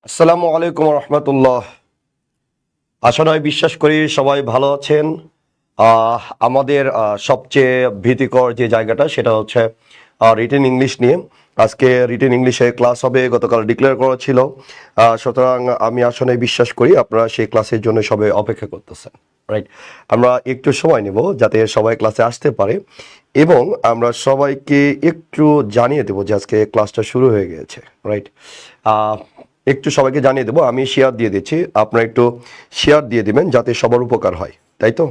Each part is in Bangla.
আসসালামু আলাইকুম রহমতুল্লাহ। আশা নয় বিশ্বাস করি সবাই ভালো আছেন। আমাদের সবচেয়ে ভীতিকর যে জায়গাটা সেটা হচ্ছে রিটেন ইংলিশ নিয়ে। আজকে রিটেন ইংলিশে ক্লাস হবে, গতকাল ডিক্লেয়ার করা ছিল। সুতরাং আমি আসলে বিশ্বাস করি আপনারা সেই ক্লাসের জন্য সবাই অপেক্ষা করতেছেন, রাইট। আমরা একটু সময় নেব যাতে সবাই ক্লাসে আসতে পারে এবং আমরা সবাইকে একটু জানিয়ে দেবো যে আজকে ক্লাসটা শুরু হয়ে গিয়েছে, রাইট। একটু সবাইকে জানিয়ে দেবো, আমি শেয়ার দিয়ে দিচ্ছি, আপনারা একটু শেয়ার দিয়ে দিবেন যাতে সবার উপকার হয়, তাই তো।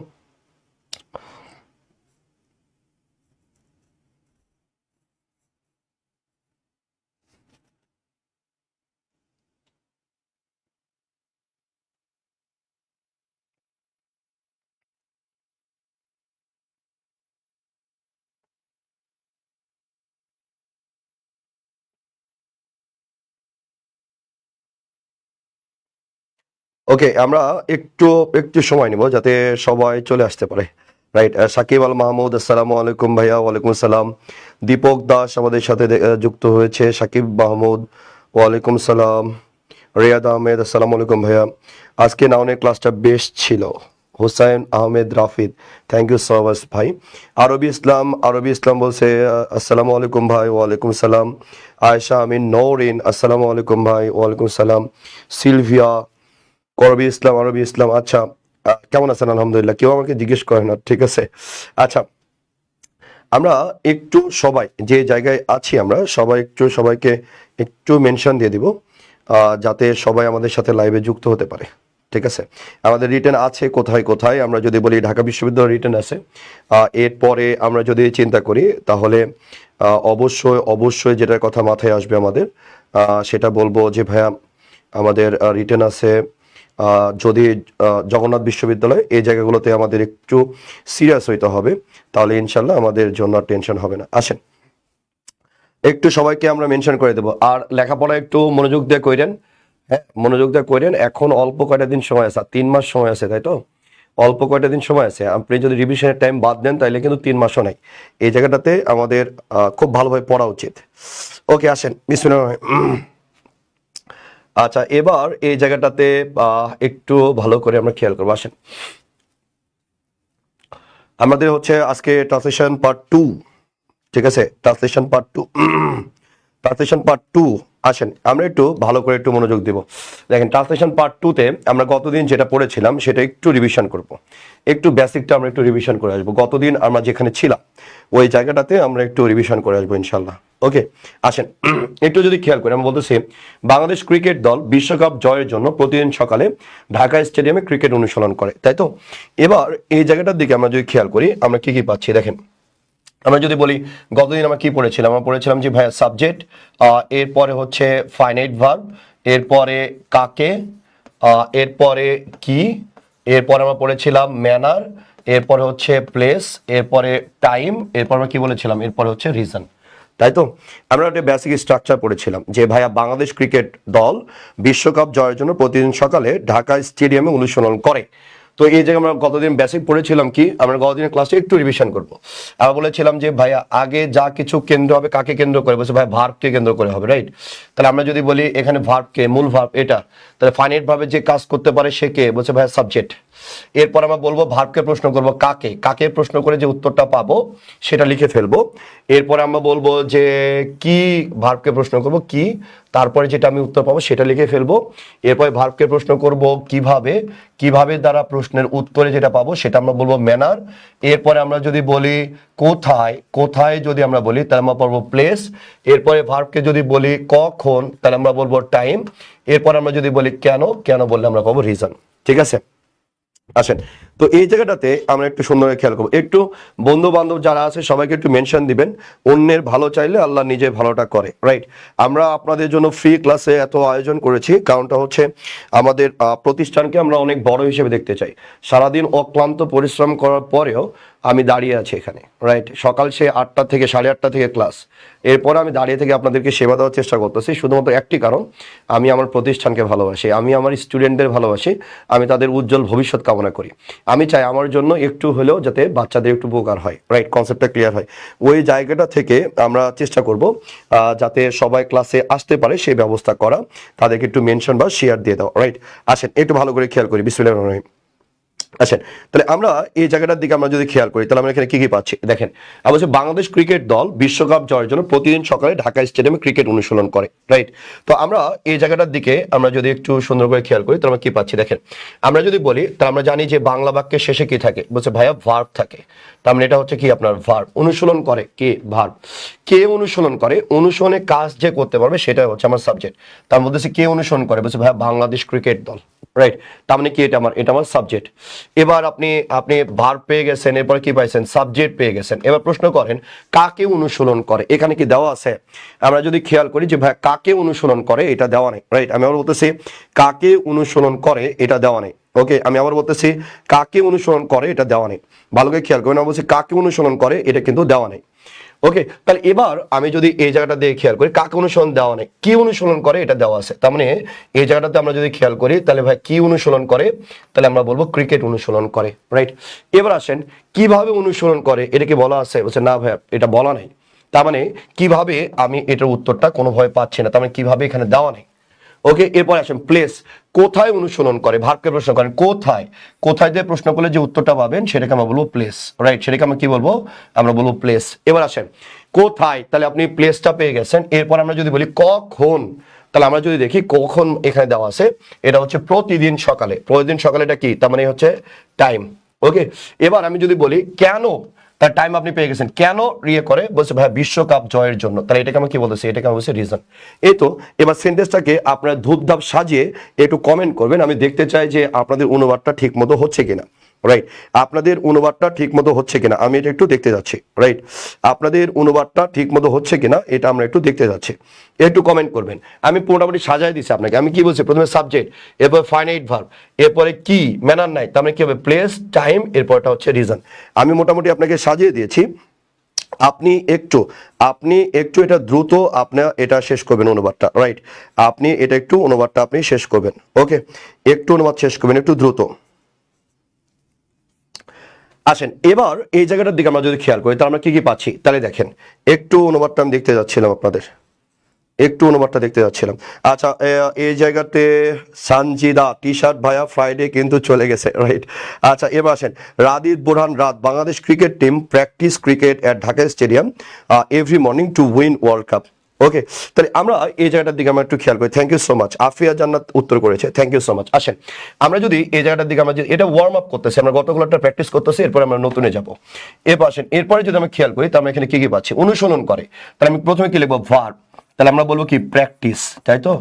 ওকে, আমরা একটু একটু সময় নিব যাতে সবাই চলে আসতে পারে, রাইট। সাকিব আল মাহমুদ, আসসালামু আলাইকুম ভাইয়া। ওয়ালাইকুম সালাম। দীপক দাস আমাদের সাথে যুক্ত হয়েছে। সাকিব মাহমুদ, ওয়ালাইকুম সালাম। রিয়াদ আহমেদ, আসসালামু আলাইকুম ভাইয়া। আজকে নাউনের ক্লাসটা বেশ ছিল। Hussain Ahmed Rafid, thank you so much ভাই। আরবি ইসলাম বলছে আসসালামু আলাইকুম ভাই। ওয়ালাইকুম সালাম। আয়েশা আমিন নৌরিন, আসসালামু আলাইকুম ভাই। ওয়ালাইকুম সালাম। সিলভিয়া, আরবি ইসলাম, আচ্ছা। কেমন আছেন? আলহামদুলিল্লাহ। কেউ আমাকে জিজ্ঞেস করে না, ঠিক আছে। আচ্ছা, আমরা একটু সবাই যে জায়গায় আছি আমরা সবাই একটু সবাইকে একটু মেনশন দিয়ে দিব যাতে সবাই আমাদের সাথে লাইভে যুক্ত হতে পারে, ঠিক আছে। আমাদের রিটেন আছে কোথায় কোথায়, আমরা যদি বলি ঢাকা বিশ্ববিদ্যালয় রিটেন আছে। এরপরে আমরা যদি চিন্তা করি তাহলে অবশ্যই অবশ্যই যেটার কথা মাথায় আসবে আমাদের সেটা বলবো যে ভাইয়া আমাদের রিটেন আছে যদি জগন্নাথ বিশ্ববিদ্যালয়, এই জায়গাগুলোতে আমাদের একটু সিরিয়াস হইতে হবে, তাহলে ইনশাল্লাহ আমাদের জন্য টেনশন হবে না। আসেন একটু সবাইকে আমরা মেনশন করে দেবো, আর লেখাপড়া একটু মনোযোগ দিয়ে করেন। হ্যাঁ, মনোযোগ দিয়ে করেন। এখন অল্প কয়টা দিন সময় আছে, 3 মাস সময় আছে, তাই তো। অল্প কয়টা দিন সময় আছে, আপনি যদি রিভিশনের টাইম বাদ দেন তাহলে কিন্তু 3 মাসও নাই। এই জায়গাটাতে আমাদের খুব ভালোভাবে পড়া উচিত। ওকে, আসেন বিসমিল্লাহ। আচ্ছা, এবার এই জায়গাটাতে একটু ভালো করে আমরা খেয়াল করবো। আসেন, আমাদের হচ্ছে আজকে ট্রান্সলেশন পার্ট 2, ঠিক আছে। ট্রান্সলেশন পার্ট 2 আসেন আমরা একটু ভালো করে একটু মনোযোগ দিব। দেখেন, ট্রান্সলেশন পার্ট 2-তে আমরা গতদিন যেটা পড়েছিলাম সেটা একটু রিভিশন করব, একটু বেসিকটা আমরা একটু রিভিশন করে আসবো। গতদিন আমরা যেখানে ছিলাম ওই জায়গাটাতে আমরা একটু রিভিশন করে আসবো ইনশাল্লাহ। ওকে, আসেন একটু যদি খেয়াল করি, আমরা বলতেছি বাংলাদেশ ক্রিকেট দল বিশ্বকাপ জয়ের জন্য প্রতিদিন সকালে ঢাকা স্টেডিয়ামে ক্রিকেট অনুশীলন করে, তাই তো। এবার এই জায়গাটার দিকে আমরা যদি খেয়াল করি আমরা কি কি পাচ্ছি দেখেন। আমরা যদি বলি গতদিন আমরা কি পড়েছিলাম, আমরা পড়েছিলাম যে ভাইয়া সাবজেক্ট, এরপরে হচ্ছে ফাইনাইট ভার্ব, এরপরে কাকে, এরপরে কি, এরপরে আমরা পড়েছিলাম ম্যানার, এরপরে হচ্ছে প্লেস, এরপরে টাইম, এরপর আমরা কি বলেছিলাম, এরপরে হচ্ছে রিজন, তাই তো। আমরা একটা বেসিক স্ট্রাকচার পড়েছিলাম যে ভাইয়া বাংলাদেশ ক্রিকেট দল বিশ্বকাপ জয়ের জন্য প্রতিদিন সকালে ঢাকা স্টেডিয়ামে অনুশীলন করে। তো এই জায়গায় আমরা গতদিন বেসিক পড়েছিলাম কি, আমরা গতদিনের ক্লাসে একটু রিভিশন করবো। আমরা বলেছিলাম যে ভাইয়া আগে যা কিছু কেন্দ্র হবে কাকে কেন্দ্র করে, বলছে ভাই ভার্বকে কেন্দ্র করে হবে, রাইট। তাহলে আমরা যদি বলি এখানে ভার্বকে, মূল ভার্ব এটা, তাহলে ফাইনাইট ভাবে যে কাজ করতে পারে সে কে, বলছে ভাইয়া সাবজেক্ট। এরপর আমরা বলবো ভার্বকে প্রশ্ন করব কাকে, কাকে প্রশ্ন করে যে উত্তরটা পাবো সেটা লিখে ফেলবো। এরপরে আমরা বলবো যে কি, ভার্বকে প্রশ্ন করব কি, তারপরে যেটা আমি উত্তর পাবো সেটা লিখে ফেলবো। এরপরে ভার্বকে প্রশ্ন করব কিভাবে, কিভাবে দ্বারা প্রশ্নের উত্তরে যেটা পাবো সেটা আমরা বলবো ম্যানার। এরপরে আমরা যদি বলি কোথায়, কোথায় যদি আমরা বলি তাহলে আমরা বলবো প্লেস। এরপরে ভার্বকে যদি বলি কখন তাহলে আমরা বলবো টাইম। এরপর আমরা যদি বলি কেন, কেন বললে আমরা পাবো রিজন, ঠিক আছে। আসেন, তো এই জায়গাটাতে আমরা একটু সুন্দর খেয়াল করবো। একটু বন্ধু বান্ধব যারা আছে সবাইকে একটু মেনশন দিবেন, অন্যের ভালো চাইলে আল্লাহ নিজে ভালোটা করে, রাইট। আমরা আপনাদের জন্য ফ্রি ক্লাসে এত আয়োজন করেছি, কারণটা হচ্ছে আমাদের প্রতিষ্ঠানকে আমরা অনেক বড় হিসেবে দেখতে চাই। সারাদিন অক্লান্ত পরিশ্রম করার পরেও আমি দাঁড়িয়ে আছি এখানে, রাইট। সকাল সে 8টা থেকে 8:30 থেকে ক্লাস, এরপরে আমি দাঁড়িয়ে থেকে আপনাদেরকে সেবা দেওয়ার চেষ্টা করতেছি শুধুমাত্র একটি কারণ, আমি আমার প্রতিষ্ঠানকে ভালোবাসি, আমি আমার স্টুডেন্টদের ভালোবাসি, আমি তাদের উজ্জ্বল ভবিষ্যৎ কামনা করি। আমি চাই আমার জন্য একটু হলেও যাতে বাচ্চাদের একটু উপকার হয়, রাইট, কনসেপ্টটা ক্লিয়ার হয়। ওই জায়গাটা থেকে আমরা চেষ্টা করব যাতে সবাই ক্লাসে আসতে পারে সেই ব্যবস্থা করা, তাদেরকে একটু মেনশন বা শেয়ার দিয়ে দাও, রাইট। আসেন একটু ভালো করে খেয়াল করি, বিসমিল্লাহির রহমানির রহিম। আচ্ছা, তাহলে আমরা এই জায়গাটার দিকে আমরা যদি খেয়াল করি তাহলে আমরা এখানে কি কি পাচ্ছি দেখেন। আমরা বলছি বাংলাদেশ ক্রিকেট দল বিশ্বকাপ জয়ের জন্য প্রতিদিন সকালে ঢাকা স্টেডিয়ামে ক্রিকেট অনুশীলন করে, রাইট। তো আমরা এই জায়গাটার দিকে আমরা যদি একটু সুন্দর করে খেয়াল করি তাহলে আমরা কি পাচ্ছি দেখেন। আমরা যদি বলি তাহলে আমরা জানি যে বাংলা বাক্যের শেষে কি থাকে, বলছে ভাইয়া ভার্ব থাকে। তার মানে এটা হচ্ছে কি আপনার ভার্ব। অনুশীলন করে কে, ভার্ব। কে অনুশীলন করে, অনুশীলনে কাজ যে করতে পারবে সেটা হচ্ছে আমার সাবজেক্ট। তার মধ্যে কে অনুসরণ করে, বলছে ভাইয়া বাংলাদেশ ক্রিকেট দল, রাইট। তার মানে কি এটা আমার সাবজেক্ট। এবার আপনি ভার্ব পেয়ে গেছেন, এরপর কি পাইছেন, সাবজেক্ট পেয়ে গেছেন। এবার প্রশ্ন করেন কাকে অনুসরণ করে, এখানে কি দেওয়া আছে? আমরা যদি খেয়াল করি যে ভাই কাকে অনুসরণ করে এটা দেওয়া নেই, রাইট। আমি আবার বলতেছি কাকে অনুসরণ করে এটা দেওয়া নেই, ওকে। আমি আবার বলতেছি কাকে অনুসরণ করে এটা দেওয়া নেই, ভালো করে খেয়াল করেন। আমি বলছি কাকে অনুসরণ করে এটা কিন্তু দেওয়া নেই, ওকে। তাহলে এবার আমি যদি এই জায়গাটা দিয়ে খেয়াল করি কাকে অনুসরণ দেওয়া নেই, কি অনুসরণ করে এটা দেওয়া আছে। তার মানে এই জায়গাটাতে আমরা যদি খেয়াল করি তাহলে ভাই কি অনুসরণ করে, তাহলে আমরা বলবো ক্রিকেট অনুসরণ করে, রাইট। এবার আসেন কিভাবে অনুসরণ করে, এটা কি বলা আছে, বলছে না ভাই এটা বলা নেই। তার মানে কিভাবে, আমি এটার উত্তরটা কোনোভাবে পাচ্ছি না, তার মানে কিভাবে এখানে দেওয়া নেই, ওকে। এরপর আসেন প্লেস, কোথায় অনুসরণ করে, ভার্বকে প্রশ্ন করেন কোথায়, কোথায় দিয়ে প্রশ্ন করলে যে উত্তরটা পাবেন সেটাকে আমরা বলবো প্লেস, রাইট। সেটাকে আমরা কি বলবো, আমরা বলবো প্লেস। এবার আসেন কোথায়, তাহলে আপনি প্লেসটা পেয়ে গেছেন। এরপর আমরা যদি বলি কখন, তাহলে আমরা যদি দেখি কখন এখানে দেওয়া আছে, এটা হচ্ছে প্রতিদিন সকালে। প্রতিদিন সকালে এটা কি, তার মানে হচ্ছে টাইম, ওকে। এবার আমি যদি বলি কেন, তার টাইম আপনি পেয়ে গেছেন। কেন ইয়ে করে, বলছে ভাই বিশ্বকাপ জয়ের জন্য, তাহলে এটাকে আমি কি বলতেছি, এটাকে আমি বলছি রিজন। এই তো এবার সেন্টেন্সটাকে আপনারা ধূপধাপ সাজিয়ে একটু কমেন্ট করবেন, আমি দেখতে চাই যে আপনাদের অনুবাদটা ঠিক মতো হচ্ছে কিনা, রাইট। আপনাদের অনুবাদটা ঠিক মতো হচ্ছে কিনা আমি এটা একটু দেখতে যাচ্ছি, রাইট। আপনাদের অনুবাদটা ঠিক মতো হচ্ছে কিনা এটা আমরা একটু দেখতে যাচ্ছি, একটু কমেন্ট করবেন। আমি মোটামুটি সাজাই দিচ্ছি আপনাকে। আমি কি বলছি, প্রথমে সাবজেক্ট, এরপর ফাইনাইট ভার্ব, এরপরে কি ম্যানার নাই, তার মানে কি হবে প্লেস, টাইম, এরপরটা হচ্ছে রিজন। আমি মোটামুটি আপনাকে সাজিয়ে দিয়েছি। আপনি একটু এটা দ্রুত আপনার এটা শেষ করবেন অনুবাদটা, রাইট। আপনি এটা একটু অনুবাদটা আপনি শেষ করবেন, ওকে। একটু অনুবাদ শেষ করবেন একটু দ্রুত। আসেন এবার এই জায়গাটার দিকে আমরা যদি খেয়াল করি তাহলে আমরা কি কি পাচ্ছি, তাহলে দেখেন একটু অনুবাদটা আমি দেখতে যাচ্ছিলাম আপনাদের, একটু অনুবাদটা দেখতে যাচ্ছিলাম। আচ্ছা এই জায়গাতে সানজিদা টি শার্ট ভাইয়া ফ্রাইডে কিন্তু চলে গেছে, রাইট। আচ্ছা এবার আসেন রাদিত বোরহান রাত, Bangladesh cricket team practice cricket at Dhaka stadium every morning to win world cup, okay. তাহলে আমরা এই জায়গাটার দিকে আমরা একটু খেয়াল করি। Thank you so much, Afia Jannat উত্তর করেছে, থ্যাংক ইউ সো মাচ। আসেন আমরা যদি এই জায়গাটার দিকে আমরা এটা ওয়ার্ম আপ করতেছি, আমরা গতগুলো একটা প্র্যাকটিস করতেছি, এরপরে আমরা নতুনে যাব। এরপর আসেন এরপরে যদি আমরা খেয়াল করি তাহলে আমরা এখানে কি কি পাচ্ছি, অনুসরণ করে। তাহলে আমি প্রথমে কি লিখবো, ভার্ব। তাহলে আমরা বলবো কি প্র্যাকটিস, তাই তো।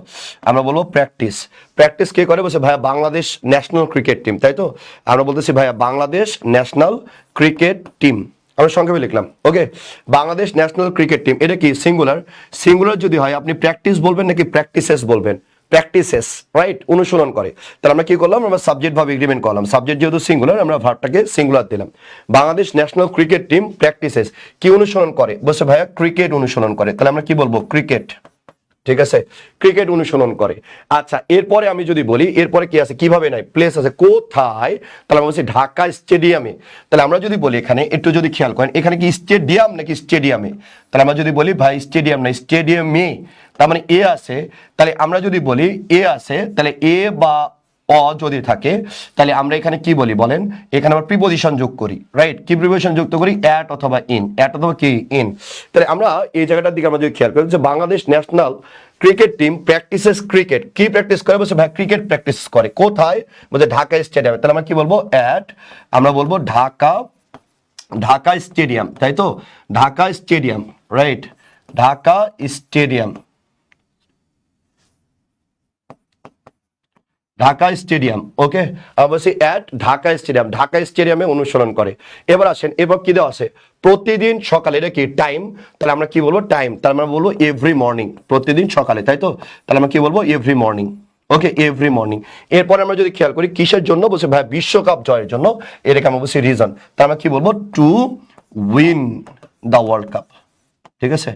আমরা বলবো প্র্যাকটিস। প্র্যাকটিস কে করে, বলছে ভাইয়া বাংলাদেশ ন্যাশনাল ক্রিকেট টিম, তাই তো। আমরা বলতেছি ভাইয়া বাংলাদেশ ন্যাশনাল ক্রিকেট টিম, আমরা সংক্ষেপে লিখলাম, ওকে। বাংলাদেশ ন্যাশনাল ক্রিকেট টিম, এটা কি সিঙ্গুলার। সিঙ্গুলার যদি হয় আপনি প্র্যাকটিস বলবেন নাকি প্র্যাকটিসেস বলবেন, প্র্যাকটিসেস, রাইট। অনুসরণ করে। তাহলে আমরা কি করলাম, আমরা সাবজেক্ট ভাবে এগ্রিমেন্ট করলাম। সাবজেক্ট যেহেতু সিঙ্গুলার আমরা ভার্বটাকে সিঙ্গুলার দিলাম। Bangladesh national cricket team practices, কি অনুসরণ করে, বলছে ভাইয়া ক্রিকেট অনুসরণ করে। তাহলে আমরা কি বলবো, ক্রিকেট, ঠিক আছে, ক্রিকেট অনুসরণ করে। আচ্ছা এরপরে আমি যদি বলি এরপরে কি আছে, কিভাবে নাই, প্লেস আছে, কোথায়, তাহলে আমরা বলছি ঢাকা স্টেডিয়ামে। তাহলে আমরা যদি বলি এখানে একটু যদি খেয়াল করেন এখানে কি স্টেডিয়াম নাকি স্টেডিয়ামে, তাহলে আমরা যদি বলি ভাই স্টেডিয়াম না স্টেডিয়ামে, তার মানে এ আছে। তাহলে আমরা যদি বলি এ আছে, তাহলে এ বা অ যদি থাকে তাহলে আমরা এখানে কি বলি বলেন, এখানে আমরা প্রিপোজিশন যোগ করি, রাইট। কি প্রিপোজিশন যুক্ত করি, অ্যাট অথবা ইন, অ্যাট অথবা কি ইন। তাহলে আমরা এই জায়গাটার দিকে আমরা যদি খেয়াল করি যে Bangladesh national cricket team practices cricket, কি প্র্যাকটিস করে, বলছে ভাই ক্রিকেট প্র্যাকটিস করে, কোথায়, বলছে ঢাকা স্টেডিয়ামে। তাহলে আমরা কি বলবো, অ্যাট, আমরা বলবো ঢাকা স্টেডিয়াম, তাই তো, Dhaka stadium, right, Dhaka stadium, Dhaka stadium, okay. অবশ্যই অ্যাট ঢাকা স্টেডিয়াম, ঢাকা স্টেডিয়ামে অনুসরণ করে। এবার আসেন এবার কি দেওয়া আছে, প্রতিদিন সকালে, এটা কি টাইম, তাহলে আমরা কি বলবো টাইম, তাহলে আমরা বলবো এভরি মর্নিং, প্রতিদিন সকালে, তাই তো। তাহলে আমরা কি বলবো এভরি মর্নিং, ওকে, এভরি মর্নিং। এরপরে আমরা যদি খেয়াল করি কিসের জন্য, বলছে ভাই বিশ্বকাপ জয়ের জন্য, এটাকে আমরা বলছি রিজন। তাহলে আমরা কি বলবো, to win the world cup, ঠিক আছে,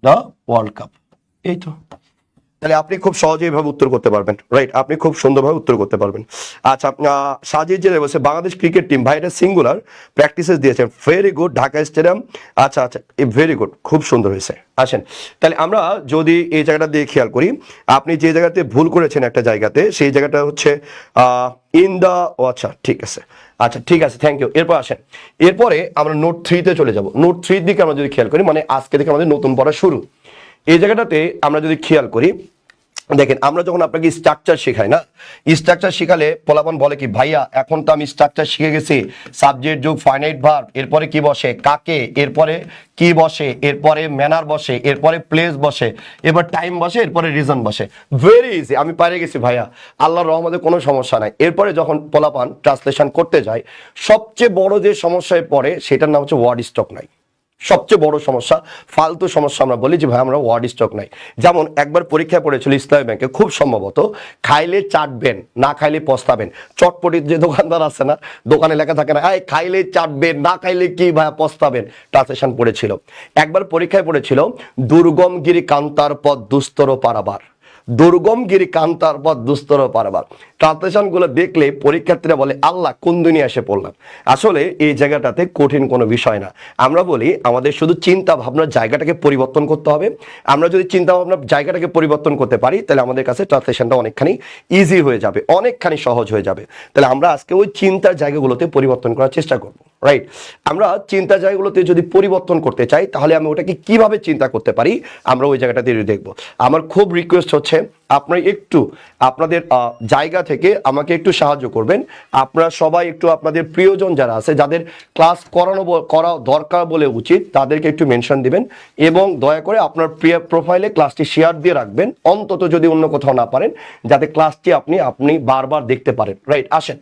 দ্য ওয়ার্ল্ড কাপ, এই তো। তাহলে আপনি খুব সহজেই ভাবে উত্তর করতে পারবেন, রাইট? আপনি খুব সুন্দরভাবে উত্তর করতে পারবেন। আচ্ছা, সাজিদ যে বলছে বাংলাদেশ ক্রিকেট টিম, ভাই এটা সিঙ্গুলার প্র্যাকটিসেস দিয়েছেন, ভেরি গুড, ঢাকা স্টেডিয়াম। আচ্ছা আচ্ছা, ভেরি গুড, খুব সুন্দর হয়েছে। আসেন তাহলে আমরা যদি এই জায়গাটা দিয়ে খেয়াল করি, আপনি যে জায়গাতে ভুল করেছেন একটা জায়গাতে, সেই জায়গাটা হচ্ছে ইন দা, ও আচ্ছা ঠিক আছে, আচ্ছা ঠিক আছে, থ্যাংক ইউ। এরপর আসেন, এরপরে আমরা নোট 3-তে চলে যাব। নোট 3-র দিকে আমরা যদি খেয়াল করি, মানে আজকে থেকে আমাদের নতুন পড়া শুরু। এই জায়গাটাতে আমরা যদি খেয়াল করি, দেখেন আমরা যখন আপনাকে স্ট্রাকচার শেখাই না, স্ট্রাকচার শেখালে পোলাপান বলে কি ভাইয়া এখন তো আমি স্ট্রাকচার শিখে গেছি, সাবজেক্ট যোগ ফাইনাইট ভার্ব, এরপরে কি বসে কাকে, এরপরে কি বসে, এরপরে ম্যানার বসে, এরপরে প্লেস বসে, এবার টাইম বসে, এরপরে রিজন বসে। ভেরি ইজি, আমি পারে গেছি ভাইয়া, আল্লাহর রহমতে কোনো সমস্যা নাই। এরপরে যখন পোলাপান ট্রান্সলেশন করতে যায়, সবচেয়ে বড় যে সমস্যায় পড়ে সেটার নাম হচ্ছে ওয়ার্ড স্টক নাই। সবচেয়ে বড় সমস্যা, ফালতু সমস্যা আমরা বলি যে ভাই আমরা ওয়ার্ড স্টক নাই। যেমন একবার পরীক্ষায় পড়েছিল ইসলামী ব্যাংকে, খুব সম্ভবত, খাইলে চাটবেন না খাইলে পস্তাবেন। চটপটির যে দোকানদার আছে না, দোকানে লেখা থাকে না এই খাইলে চাটবেন না খাইলে কি ভাই পস্তাবেন, ট্রান্সলেশন পড়েছিল। একবার পরীক্ষায় পড়েছিল দুর্গম গিরি কান্তার পথ দুস্তর পারাবার, দুর্গম গিরি কান্তার পথ দুস্তর পারাবার। ট্রান্সলেশন গুলো দেখলে পরীক্ষার্থীরা বলে আল্লাহ কোন দুনিয়া এসে পড়লাম। আসলে এই জায়গাটাতে কঠিন কোনো বিষয় না। আমরা বলি আমাদের শুধু চিন্তা ভাবনার জায়গাটাকে পরিবর্তন করতে হবে। আমরা যদি চিন্তা ভাবনার জায়গাটাকে পরিবর্তন করতে পারি, তাহলে আমাদের কাছে ট্রান্সলেশনটা অনেকখানি ইজি হয়ে যাবে, অনেকখানি সহজ হয়ে যাবে। তাহলে আমরা আজকে ওই চিন্তার জায়গাগুলোতে পরিবর্তন করার চেষ্টা করবো, রাইট? আমরা চিন্তার জায়গাগুলোতে যদি পরিবর্তন করতে চাই, তাহলে আমি ওটাকে কিভাবে চিন্তা করতে পারি আমরা ওই জায়গাটাতে দেখবো। আমার খুব রিকোয়েস্ট হচ্ছে আপনারা একটু আপনাদের জায়গা থেকে আমাকে একটু সাহায্য করবেন। আপনারা সবাই একটু আপনাদের প্রিয়জন যারা আছে, যাদের ক্লাস করা দরকার বলে উচিত, তাদেরকে একটু মেনশন দিবেন এবং দয়া করে আপনার প্রিয় প্রোফাইলে ক্লাসটি শেয়ার দিয়ে রাখবেন, অন্তত যদি অন্য কোথাও না পারেন, যাতে ক্লাসটি আপনি বারবার দেখতে পারেন, রাইট? আসেন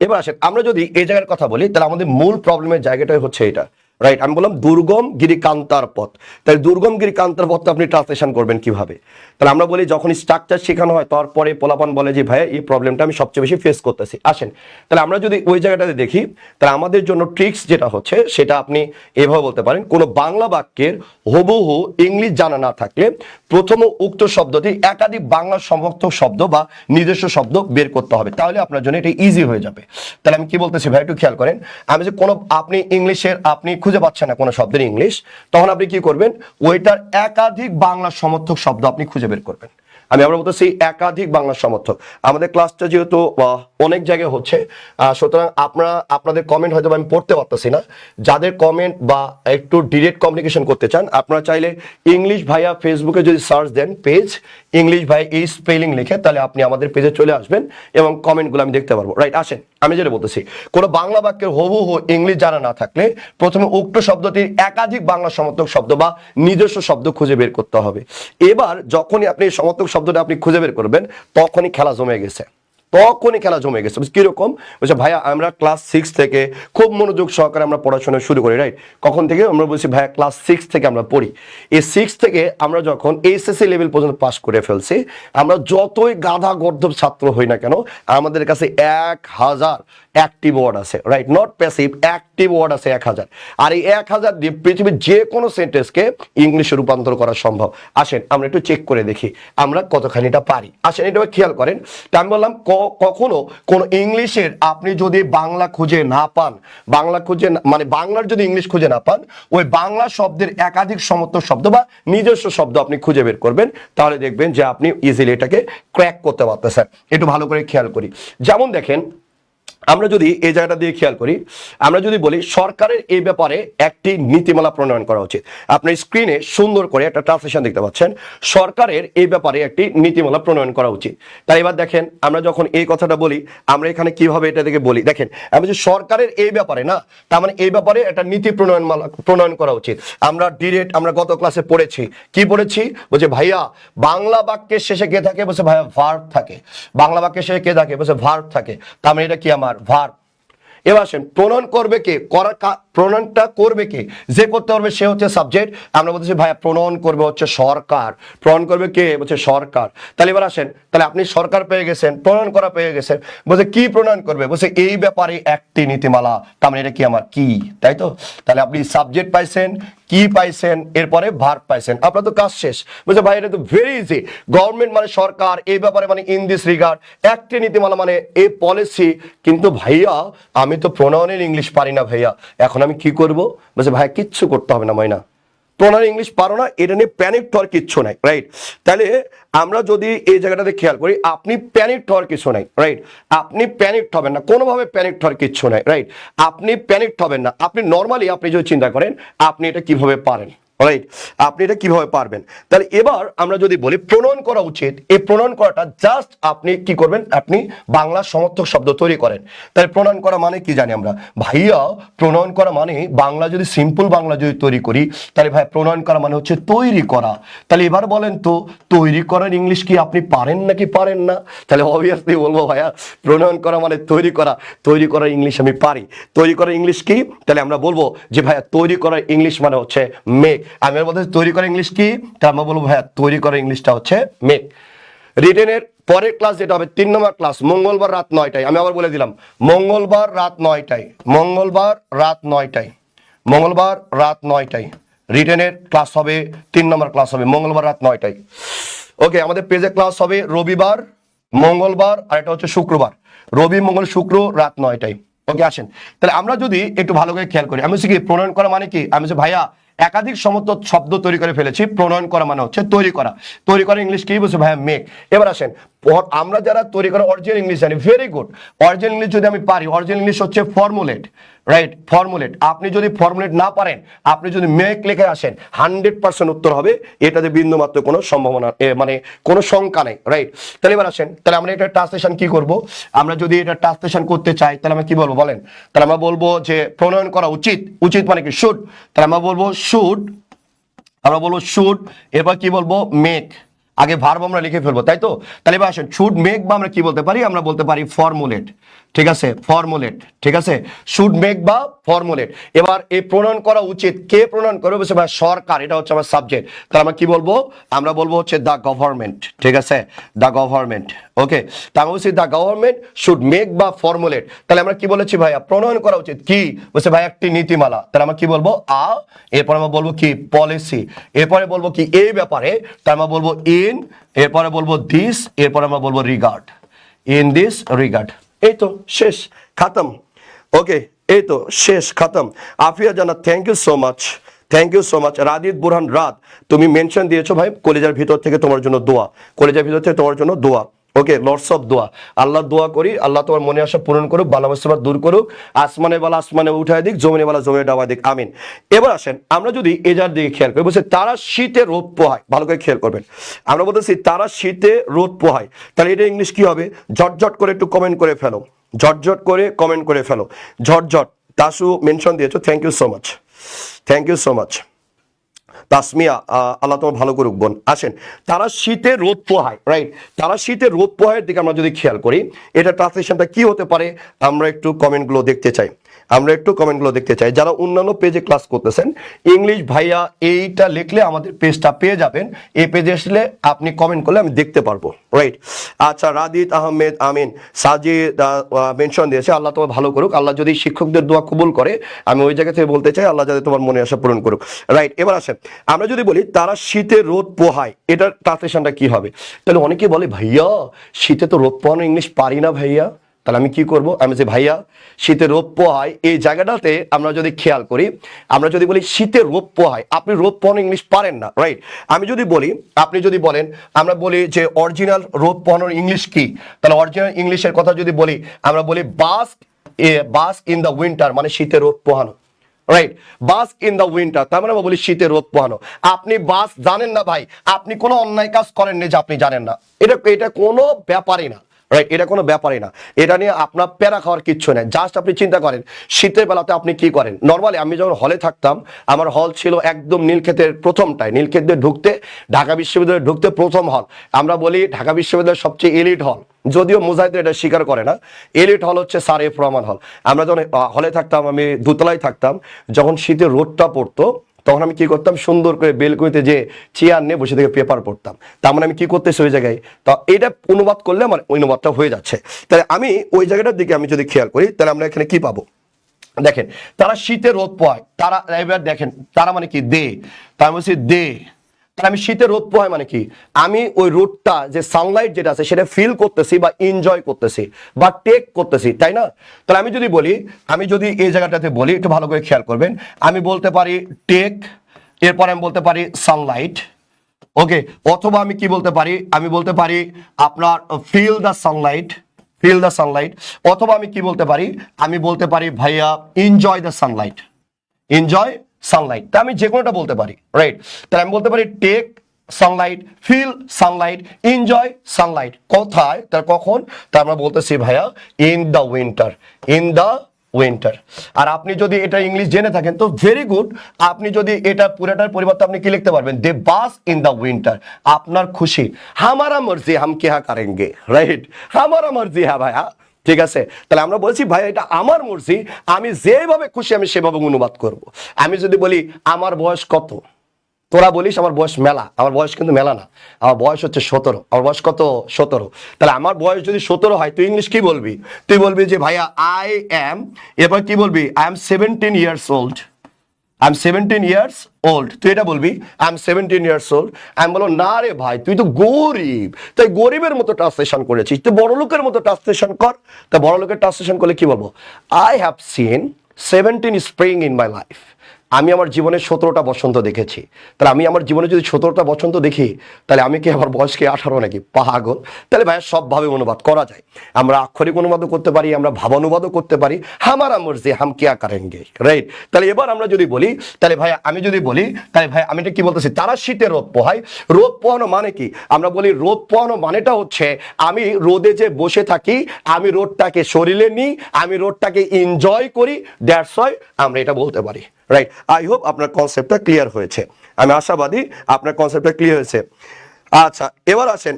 এবার আসেন, আমরা যদি এই জায়গার কথা বলি, তাহলে আমাদের মূল প্রবলেমের জায়গাটাই হচ্ছে এটা, রাইট? আমি বললাম দুর্গম গিরি কান্তার পথ। তাহলে দুর্গম গিরি কান্তার পথটা আপনি ট্রান্সলেশন করবেন কিভাবে? তাহলে আমরা বলি যখন স্ট্রাকচার শেখানো হয়, তারপরে পোলাপান বলে যে ভাইয়া এই প্রবলেমটা আমি সবচেয়ে বেশি ফেস করতেছি। আসেন তাহলে আমরা যদি ওই জায়গাটাতে দেখি, তাহলে আমাদের জন্য ট্রিক্স যেটা হচ্ছে সেটা আপনি এভাবে বলতে পারেন, কোনো বাংলা বাক্যের হুবহু ইংলিশ জানা না থাকলে প্রথম উক্ত শব্দটি একাধিক বাংলা সমর্থক শব্দ বা নিজস্ব শব্দ বের করতে হবে, তাহলে আপনার জন্য এটা ইজি হয়ে যাবে। তাহলে আমি কি বলতেছি ভাই একটু খেয়াল করেন, আমি যে কোনো আপনি ইংলিশের আপনি খুঁজে পাচ্ছেন না কোনো শব্দের ইংলিশ, তখন আপনি কি করবেন, ওইটার একাধিক বাংলা সমর্থক শব্দ আপনি খুঁজে বের করবেন। আমি আবার বলতেছি একাধিক বাংলা সমর্থক। আমাদের ক্লাসটা যেহেতু অনেক জায়গায় হচ্ছে, সুতরাং আপনাদের কমেন্ট হয়তো আমি পড়তে পারতেছি না। যাদের কমেন্ট বা একটু ডিরেক্ট কমিউনিকেশন করতে চান, আপনারা চাইলে ইংলিশ ভাইয়া ফেসবুকে যদি সার্চ দেন পেজ ইংলিশ ভাই এই স্পেলিং লিখে, তাহলে আপনি আমাদের পেজে চলে আসবেন এবং কমেন্টগুলো আমি দেখতে পারবো, রাইট? আসেন আমি যেটা বলতেছি, কোনো বাংলা বাক্যের হুবহু ইংলিশ জানা না থাকলে প্রথমে উক্ত শব্দটির একাধিক বাংলা সমর্থক শব্দ বা নিজস্ব শব্দ খুঁজে বের করতে হবে। এবার যখনই আপনি সমর্থক শব্দটা আপনি খুঁজে বের করবেন, তখনই খেলা জমে গেছে, তখনই খেলা জমে গেছে। কিরকম বলছে ভাইয়া, আমরা ক্লাস 6 থেকে খুব মনোযোগ সহকারে আমরা পড়াশোনা শুরু করি, রাইট? কখন থেকে আমরা বলছি ভাইয়া ক্লাস 6 থেকে আমরা পড়ি। এই 6 থেকে আমরা যখন এইচএসসি লেভেল পর্যন্ত পাস করে ফেলছি, আমরা যতই গাধা গর্ধব ছাত্র হই না কেন, আমাদের কাছে 1000 অ্যাক্টিভ ওয়ার্ড আছে, right? Not passive, active word আছে 1000। আর এই 1000 দিয়ে পৃথিবীর যে কোনো সেন্টেন্সকে ইংলিশে রূপান্তর করা সম্ভব। আসেন আমরা একটু চেক করে দেখি আমরা কতখানিটা পারি। আসেন এটা খেয়াল করেন। তা আমি বললাম কখনো কোন ইংলিশের আপনি যদি বাংলা খুঁজে না পান, বাংলা খুঁজে মানে বাংলার যদি ইংলিশ খুঁজে না পান, ওই বাংলা শব্দের একাধিক সমর্থক শব্দ বা নিজস্ব শব্দ আপনি খুঁজে বের করবেন, তাহলে দেখবেন যে আপনি ইজিলি এটাকে ক্র্যাক করতে পারতেছেন। একটু ভালো করে খেয়াল করি। যেমন দেখেন, আমরা যদি এই জায়গাটা দিয়ে খেয়াল করি, আমরা যদি বলি সরকারের এই ব্যাপারে একটি নীতিমালা প্রণয়ন করা উচিত। আপনার স্ক্রিনে সুন্দর করে একটা ট্রান্সলেশন দেখতে পাচ্ছেন, সরকারের এই ব্যাপারে একটি নীতিমালা প্রণয়ন করা উচিত। তাই এবার দেখেন, আমরা যখন এই কথাটা বলি, আমরা এখানে কিভাবে এটা থেকে বলি, দেখেন আমি যে সরকারের এই ব্যাপারে না, তার মানে এই ব্যাপারে একটা নীতি প্রণয়ন করা উচিত। আমরা ডিরেক্ট আমরা গত ক্লাসে পড়েছি, কি পড়েছি, বলছে ভাইয়া বাংলা বাক্যের শেষে কে থাকে, বলছে ভাইয়া ভার্ব থাকে। বাংলা বাক্যের শেষে কে থাকে, বলছে ভার্ব থাকে। তার মানে এটা কি আমার ভার্ব। এবার আসেন প্রণয়ন করবে কে, প্রণয়নটা করবে কে, যে করতে পারবে সে হচ্ছে সাবজেক্ট। আমরা বলতেছি ভাইয়া প্রণয়ন করবে হচ্ছে সরকার। প্রণয়ন করবে কে, বলছে সরকার। তাহলে এবার আসেন, তাহলে আপনি সরকার পেয়ে গেছেন, প্রণয়ন করা পেয়ে গেছেন, বলছে কি প্রণয়ন করবে, বলছে এই ব্যাপারে একটি নীতিমালা। তার মানে এটা কি আমার কি, তাই তো? তাহলে আপনি সাবজেক্ট পাইছেন, কি পাইছেন, এরপরে ভার্ব পাইছেন, আপনার তো কাজ শেষ। বলছে ভাই এটা তো ভেরি ইজি, গভর্নমেন্ট মানে সরকার, এই ব্যাপারে মানে ইন দিস রিগার্ড, একটি নীতিমালা মানে এ পলিসি। কিন্তু ভাইয়া আমি তো প্রোনাউনের ইংলিশ পারি না ভাইয়া, এখন আমি কি করব? বলছে ভাইয়া কিচ্ছু করতে হবে না ময়না, প্রোনাউন ইংলিশ পারো না, এটা নিয়ে প্যানিক হওয়ার কিচ্ছু নাই, রাইট? তাহলে আমরা যদি এই জায়গাটাতে খেয়াল করি, আপনি প্যানিক হওয়ার কিছু নাই, রাইট? আপনি প্যানিক হবেন না, কোনোভাবে প্যানিক হওয়ার কিচ্ছু নাই, রাইট? আপনি প্যানিক হবেন না, আপনি নর্মালি আপনি যদি চিন্তা করেন আপনি এটা কিভাবে পারেন, রাইট? আপনি এটা কিভাবে পারবেন। তাহলে এবার আমরা যদি বলি প্রণয়ন করা উচিত, এই প্রণয়ন করাটা জাস্ট আপনি কি করবেন, আপনি বাংলা সমর্থক শব্দ তৈরি করেন। তাহলে প্রণয়ন করা মানে কি জানি আমরা ভাইয়া? প্রণয়ন করা মানে বাংলা যদি সিম্পল বাংলা যদি তৈরি করি, তাহলে ভাই প্রণয়ন করা মানে হচ্ছে তৈরি করা। তাহলে এবার বলেন তো তৈরি করার ইংলিশ কি আপনি পারেন নাকি পারেন না? তাহলে অবভিয়াসলি বলবো ভাইয়া প্রণয়ন করা মানে তৈরি করা, তৈরি করার ইংলিশ আমি পারি। তৈরি করার ইংলিশ কি? তাহলে আমরা বলবো যে ভাইয়া তৈরি করার ইংলিশ মানে হচ্ছে মেক। আমি বলতে তৈরি করা ইংলিশ কি? তাহলে আমরা বলবো ভাইয়া তৈরি করা ইংলিশটা হচ্ছে মেক। রিটেনের পরের ক্লাস যেটা হবে 3 নম্বর ক্লাস, মঙ্গলবার রাত 9টায়। আমি আবার বলে দিলাম মঙ্গলবার রাত 9টায়, মঙ্গলবার রাত 9টায়, মঙ্গলবার রাত 9টায় রিটেনের ক্লাস হবে, 3 নম্বর ক্লাস হবে মঙ্গলবার রাত 9টায়। ওকে, আমাদের পেজে ক্লাস হবে রবিবার, মঙ্গলবার আর এটা হচ্ছে শুক্রবার, রবি মঙ্গল শুক্র রাত 9টায়। ওকে আসেন, তাহলে আমরা যদি একটু ভালো করে খেয়াল করি, আমি হচ্ছে কি প্রণয়ন করা মানে কি? আমি হচ্ছে ভাইয়া একাধিক সমর্থক শব্দ তৈরি করে ফেলেছি। প্রণয়ন করা মানে হচ্ছে তৈরি করা। তৈরি করা ইংলিশ কি বলছে ভাইয়া? মেক। এবার আসেন, আমরা যারা তৈরি করা অরিজিনাল ইংলিশ জানি, ভেরি গুড। অরিজিনাল ইংলিশ যদি আমি পারি, অরিজিনাল ইংলিশ হচ্ছে ফর্মুলেট, রাইট? ফর্মুলেট। আপনি যদি ফর্মুলেট না পারেন, আপনি যদি মেক লিখে আসেন 100% উত্তর হবে, এটাতে বিন্দু মাত্র কোনো সম্ভাবনা মানে কোনো শঙ্কা নেই, রাইট? তাহলে এবার আসেন, তাহলে আমরা এটা ট্রান্সলেশন কি করব? আমরা যদি এটা ট্রান্সলেশন করতে চাই তাহলে আমরা কি বলবো বলেন? তাহলে আমরা বলবো যে প্রণয়ন করা উচিত, উচিত মানে কি? শুড। তাহলে আমরা বলবো শুড, আমরা বলবো শুড, এবার কি বলবো? মেক। আগে ভার্ব আমরা লিখে ফেলবো, তাই তো? তাহলে এবার আসেন, শুড মেক বা আমরা কি বলতে পারি? আমরা বলতে পারি ফর্মুলেট, ঠিক আছে? ফর্মুলেট, ঠিক আছে? শুড মেক বা ফর্মুলেট। এবার এই প্রণয়ন করা উচিত, কে প্রণয়ন করবে? বলছে ভাই সরকার, এটা হচ্ছে আমার সাবজেক্ট। তাহলে আমরা কি বলবো? আমরা বলবো হচ্ছে দ্য গভর্নমেন্ট, ঠিক আছে? The government. ওকে, তাহলে বলছি দ্য গভর্নমেন্ট শুড মেক বা ফর্মুলেট। তাহলে আমরা কি বলেছি ভাইয়া? প্রণয়ন করা উচিত কি? বলছে ভাই একটি নীতিমালা। তাহলে আমরা কি বলবো? এরপর আমরা বলবো কি? পলিসি। এরপরে বলবো কি? এই ব্যাপারে। তাহলে আমরা বলবো ইন, এরপরে বলবো দিস, এরপরে আমরা বলবো রিগার্ড, ইন দিস রিগার্ড। এই তো শেষ, খাতম। ওকে, এই তো শেষ, খাতম। Afia Jana, thank you so much, thank you so much. Radit Burhan রাত, তুমি মেনশন দিয়েছো ভাই, কলেজার ভিতর থেকে তোমার জন্য দোয়া, কলেজার ভিতর থেকে তোমার জন্য দোয়া। ওকে, লর্ডস অফ দোয়া। আল্লাহ দোয়া করি, আল্লাহ তোমার মনে আশা পূরণ করুক, বালা মুসিবত দূর করুক, আসমানে বালা আসমানে উঠায় দিক, জমিনে বালা জমিনে ডাবা দিক, আমিন। এবার আসেন, আমরা যদি এজার দিকে খেয়াল করি, বলছে তারা শীতে রোদ পোহায়। ভালো করে খেয়াল করবেন, আমরা বলতেছি তারা শীতে রোদ পোহায়। তাহলে এটা ইংলিশ কি হবে? ঝটঝট করে একটু কমেন্ট করে ফেলো, ঝটঝট করে কমেন্ট করে ফেলো, ঝটঝট। তাসু মেনশন দিয়েছো, thank you so much, thank you so much. Tasmia, আল্লাহ তোমার ভালো করুক বোন। আসেন, তারা শীতে রোদ পোহায়, রাইট? তারা শীতে রোদ পোহায়ের দিকে আমরা যদি খেয়াল করি, এটা ট্রান্সলেশনটা কি হতে পারে? আমরা একটু কমেন্টগুলো দেখতে চাই, আমরা একটু কমেন্টগুলো দেখতে চাই। যারা অন্যান্য পেজে ক্লাস করতেছেন, ইংলিশ ভাইয়া এইটা লিখলে আমাদের পেজটা পেয়ে যাবেন। এই পেজে আসলে আপনি কমেন্ট করলে আমি দেখতে পারবো, রাইট? আচ্ছা, রাদিত আহমেদ, আমিন। সাজিদ মেনশন দিয়েছে, আল্লাহ তোমার ভালো করুক। আল্লাহ যদি শিক্ষকদের দোয়া কবুল করে, আমি ওই জায়গা থেকে বলতে চাই আল্লাহ যাতে তোমার মনে আশা পূরণ করুক, রাইট? এবার আসেন, আমরা যদি বলি তারা শীতে রোদ পোহায়, এটার ট্রান্সলেশনটা কি হবে? তাহলে অনেকে বলে ভাইয়া শীতে তো রোদ পোহানো ইংলিশ পারি না ভাইয়া। তাহলে আমি কি করব? আমি যে ভাইয়া শীতে রোদ পোহায়, এই জায়গাটাতে আমরা যদি খেয়াল করি, আমরা যদি বলি শীতে রোদ পোহায়, আপনি রোদ পোহানো ইংলিশ পারেন না, রাইট? আমি যদি বলি, আপনি যদি বলেন, আমরা বলি যে অরিজিনাল রোদ পোহানোর ইংলিশ কি? তাহলে অরিজিনাল ইংলিশের কথা যদি বলি, আমরা বলি বাস্ক ইন দ্য উইন্টার, মানে শীতে রোদ পোহানো, right? Bask in the winter, তার মানে আমরা বলি শীতে রোদ পোহানো। আপনি বাস জানেন না ভাই, আপনি কোনো অন্যায় কাজ করেন না যে আপনি জানেন না, এটা কোনো ব্যাপারই না, রাইট? এটা কোনো ব্যাপারই না, এটা নিয়ে আপনার প্যারা খাওয়ার কিচ্ছু নেই। জাস্ট আপনি চিন্তা করেন শীতের বেলাতে আপনি কি করেন। নর্মালি আমি যখন হলে থাকতাম, আমার হল ছিল একদম নীলক্ষেতের প্রথমটায়, নীলক্ষেতে ঢুকতে, ঢাকা বিশ্ববিদ্যালয়ে ঢুকতে প্রথম হল। আমরা বলি ঢাকা বিশ্ববিদ্যালয়ের সবচেয়ে এলিট হল, যদিও মুজাহিদ এটা স্বীকার করে না। এলিট হল হচ্ছে স্যার এফ রহমান হল। আমরা যখন হলে থাকতাম, আমি দোতলায় থাকতাম, যখন শীতের রোদটা পড়তো তখন আমি কি করতাম? সুন্দর করে বেলকনিতে যে চেয়ার নিয়ে বসে থেকে পেপার পড়তাম। তার মানে আমি কি করতেছি ওই জায়গায়? তো এটা অনুবাদ করলে আমার অনুবাদটা হয়ে যাচ্ছে। তাহলে আমি ওই জায়গাটার দিকে আমি যদি খেয়াল করি, তাহলে আমরা এখানে কি পাবো? দেখেন তারা শীতে রোদ পোহায়, তারা এবার দেখেন তারা মানে কি দে, তার বলছি দে, তাহলে আমি শীতে রোদ পোহায় মানে কি আমি ওই রোদটা যে সানলাইট যেটা আছে সেটা ফিল করতেছি বা এনজয় করতেছি বা টেক করতেছি, তাই না? তাহলে আমি যদি বলি, আমি যদি এই জায়গাটাতে বলি একটু ভালো করে খেয়াল করবেন, আমি বলতে পারি টেক, এরপরে আমি বলতে পারি সানলাইট, ওকে, অথবা আমি কি বলতে পারি, আমি বলতে পারি আপনার feel the sunlight, feel the sunlight, অথবা আমি কি বলতে পারি, আমি বলতে পারি ভাইয়া enjoy the sunlight, enjoy sunlight, তা আমি যে কোনোটা বলতে পারি, রাইট? তাহলে আমি বলতে পারি take sunlight, feel sunlight, enjoy sunlight, কোথায়, তার কখন, তা আমরা বলতেছি ভাইয়া in the winter, in the winter. আর আপনি যদি এটা ইংলিশ জেনে থাকেন তো ভেরি গুড, আপনি যদি এটা পুরোটার পরিবর্তে আপনি কি লিখতে পারবেন, দে বাস ইন দ্য উইন্টার, আপনার খুশি, হামারা মর্জি হাম কেহা করেঙ্গে, রাইট, হামারা মর্জি হ্যাঁ ভাইয়া, ঠিক আছে? তাহলে আমরা বলছি ভাই এটা আমার মর্জি, আমি যেভাবে খুশি আমি সেভাবে অনুবাদ করব। আমি যদি বলি আমার বয়স কত, তোরা বলিস আমার বয়স মেলা, আমার বয়স কিন্তু মেলা না, আমার বয়স হচ্ছে 17, আমার বয়স কত, 17, তাহলে আমার বয়স যদি 17 হয় তুই ইংলিশ কি বলবি, তুই বলবি যে ভাইয়া আই এম, এরপর কি বলবি, I am 17 years old, I am 17 years old, তুই এটা বলবি আই এম 17 ইয়ার্স ওল্ড। আমি বলো না রে ভাই তুই তো গরিব, তাই গরিবের মতো ট্রান্সলেশন করেছিস, তুই বড় লোকের মতো ট্রান্সলেশন কর। তা বড় লোকের ট্রান্সলেশন করলে কি বলবো, I have seen 17 spring in my life, আমি আমার জীবনে 17টা বসন্ত দেখেছি। তাহলে আমি আমার জীবনে যদি 17টা বসন্ত দেখি, তাহলে আমি কি আমার বয়সকে 18 নাকি, পাগল? তাহলে ভাইয়া সবভাবে অনুবাদ করা যায়, আমরা আক্ষরিক অনুবাদও করতে পারি, আমরা ভাবানুবাদও করতে পারি, হামারা মর্জি হাম কিয়া করেঙ্গে, রাইট? তাহলে এবার আমরা যদি বলি, তাহলে ভাই আমি যদি বলি, তাহলে ভাই আমি এটা কি বলতেছি, তারা শীতে রোদ পোহায়, রোদ পোহানো মানে কি, আমরা বলি রোদ পোহানো মানেটা হচ্ছে আমি রোদে যে বসে থাকি, আমি রোদটাকে শরীরে নিই, আমি রোদটাকে এনজয় করি, দ্যাটস ওয়াই আমরা এটা বলতে পারি, রাইট? আই হোপ আপনার কনসেপ্টটা ক্লিয়ার হয়েছে, আমি আশাবাদী আপনার কনসেপ্টটা ক্লিয়ার হয়েছে। আচ্ছা এবার আসেন,